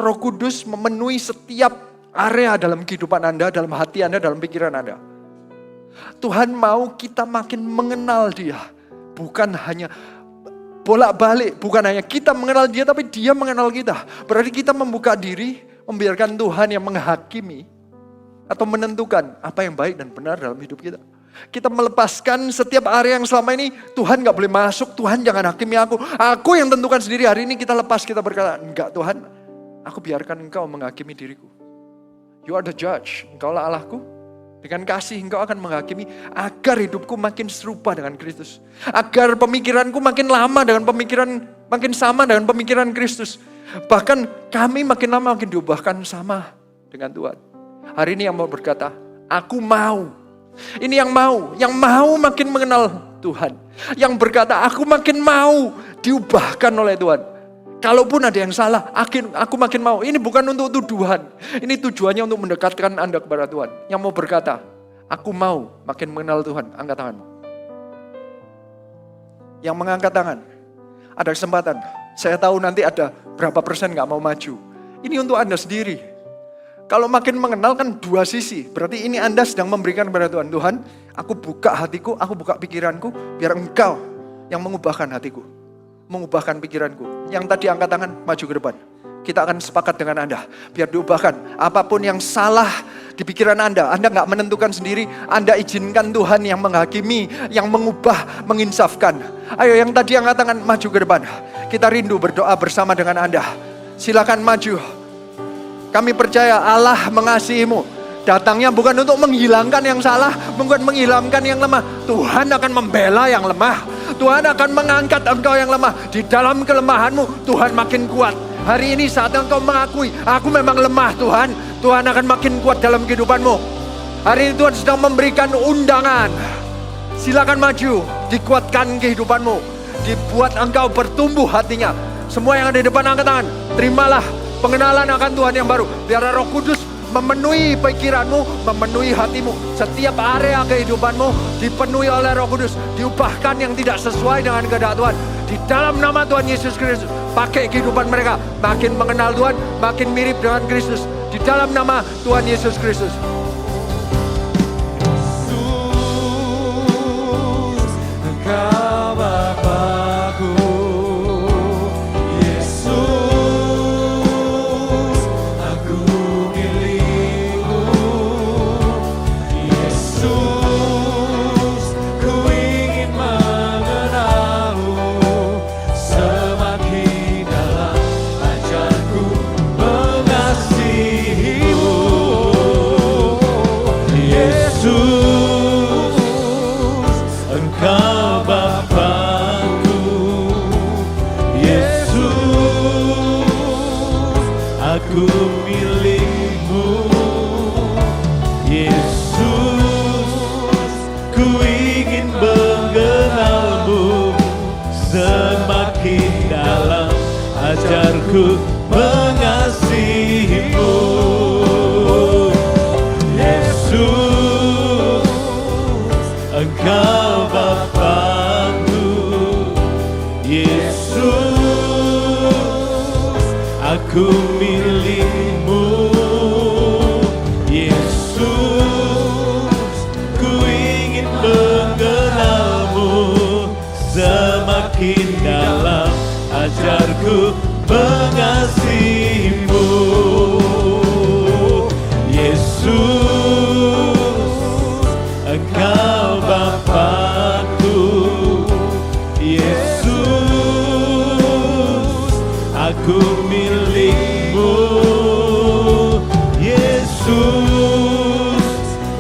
Roh Kudus memenuhi setiap area dalam kehidupan Anda, dalam hati Anda, dalam pikiran Anda. Tuhan mau kita makin mengenal Dia. Bukan hanya bolak-balik, bukan hanya kita mengenal Dia, tapi Dia mengenal kita. Berarti kita membuka diri, membiarkan Tuhan yang menghakimi atau menentukan apa yang baik dan benar dalam hidup kita. Kita melepaskan setiap area yang selama ini Tuhan gak boleh masuk, Tuhan jangan hakimi aku. Aku yang tentukan sendiri. Hari ini kita lepas, kita berkata, enggak Tuhan, aku biarkan Engkau menghakimi diriku. You are the judge, Engkaulah Allahku. Dengan kasih Engkau akan menghakimi agar hidupku makin serupa dengan Kristus. Agar pemikiranku makin lama dengan makin sama dengan pemikiran Kristus. Bahkan kami makin lama makin diubahkan sama dengan Tuhan. Hari ini yang mau berkata, aku mau. Ini yang mau makin mengenal Tuhan. Yang berkata, aku makin mau diubahkan oleh Tuhan. Kalaupun ada yang salah, aku makin mau. Ini bukan untuk tuduhan. Ini tujuannya untuk mendekatkan Anda kepada Tuhan. Yang mau berkata, aku mau makin mengenal Tuhan. Angkat tanganmu. Yang mengangkat tangan, ada kesempatan. Saya tahu nanti ada berapa persen gak mau maju. Ini untuk Anda sendiri. Kalau makin mengenal kan dua sisi. Berarti ini Anda sedang memberikan kepada Tuhan. Tuhan, aku buka hatiku, aku buka pikiranku. Biar Engkau yang mengubahkan hatiku. Mengubahkan pikiranku. Yang tadi angkat tangan, maju ke depan. Kita akan sepakat dengan Anda. Biar diubahkan. Apapun yang salah di pikiran Anda gak menentukan sendiri. Anda izinkan Tuhan yang menghakimi, yang mengubah, menginsafkan. Ayo yang tadi angkat tangan, maju ke depan. Kita rindu berdoa bersama dengan Anda. Silakan maju. Kami percaya Allah mengasihimu. Datangnya bukan untuk menghilangkan yang salah, bukan menghilangkan yang lemah. Tuhan akan membela yang lemah. Tuhan akan mengangkat engkau yang lemah. Di dalam kelemahanmu, Tuhan makin kuat. Hari ini saat engkau mengakui, aku memang lemah Tuhan. Tuhan akan makin kuat dalam kehidupanmu. Hari ini Tuhan sedang memberikan undangan. Silakan maju, dikuatkan kehidupanmu. Dibuat engkau bertumbuh hatinya. Semua yang ada di depan angkat tangan, terimalah pengenalan akan Tuhan yang baru. Biar Roh Kudus memenuhi pikiranmu, memenuhi hatimu. Setiap area kehidupanmu dipenuhi oleh Roh Kudus. Diubahkan yang tidak sesuai dengan kehendak Tuhan. Di dalam nama Tuhan Yesus Kristus, pakai kehidupan mereka makin mengenal Tuhan, makin mirip dengan Kristus. Di dalam nama Tuhan Yesus Kristus. Engkau Bapa-Ku, Yesus, aku milik-Mu. Yesus, ku ingin mengenal-Mu semakin dalam. Ajarku mengasihi-Mu. Yesus, Engkau Bapa-Ku. Yesus, aku milik-Mu. Yesus, ku ingin mengenal-Mu semakin dalam. Ajarku mengasihi-Mu. Yesus, Engkau Bapa-Ku. Yesus, aku milik-Mu. Yesus, ku ingin mengenal-Mu semakin dalam. Ajarku mengasihi-Mu. Yesus, Engkau Bapa-Ku. Yesus, aku milikmu. Yesus,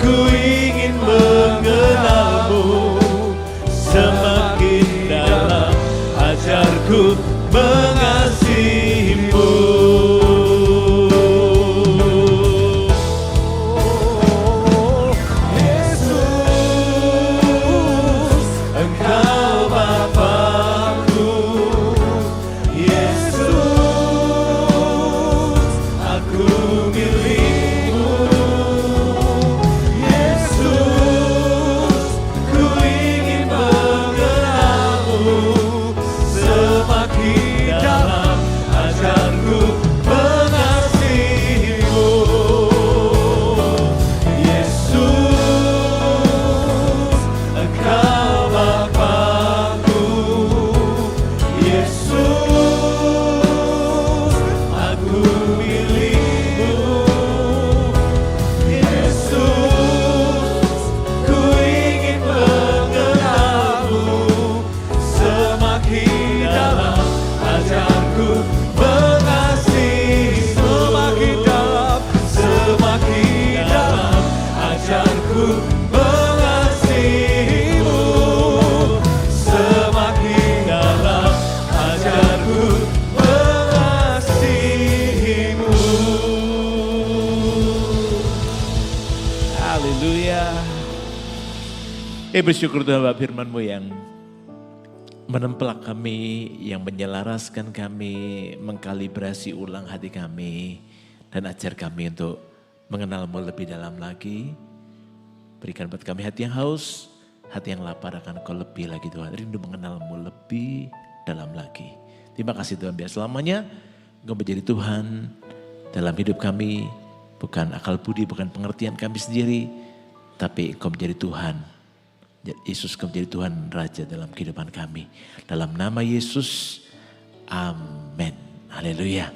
ku ingin mengenalmu. Semakin dalam ajarku mengasihimu. Yesus, Engkau Bapakku. Yesus, aku milikmu. Yesus, ku ingin mengenalmu. Semakin dalam ajarku mengasihimu. Yesus, Engkau Bapakku. Yesus, aku milikmu. Yesus, ku ingin mengenalmu. Semakin dalam ajarku mengasihi. Semakin dalam ajarku mengasihimu. Semakin dalam ajarku mengasihimu. Haleluya. Bersyukur Tuhan Bapak firman-Mu yang menempelak kami, yang menyelaraskan kami, mengkalibrasi ulang hati kami, dan ajar kami untuk mengenal-Mu lebih dalam lagi. Berikan buat kami hati yang haus, hati yang lapar akan Kau lebih lagi Tuhan. Rindu mengenal-Mu lebih dalam lagi. Terima kasih Tuhan, biar selamanya Engkau menjadi Tuhan dalam hidup kami. Bukan akal budi, bukan pengertian kami sendiri, tapi Engkau menjadi Tuhan. Yesus Engkau menjadi Tuhan Raja dalam kehidupan kami. Dalam nama Yesus, amin. Haleluya.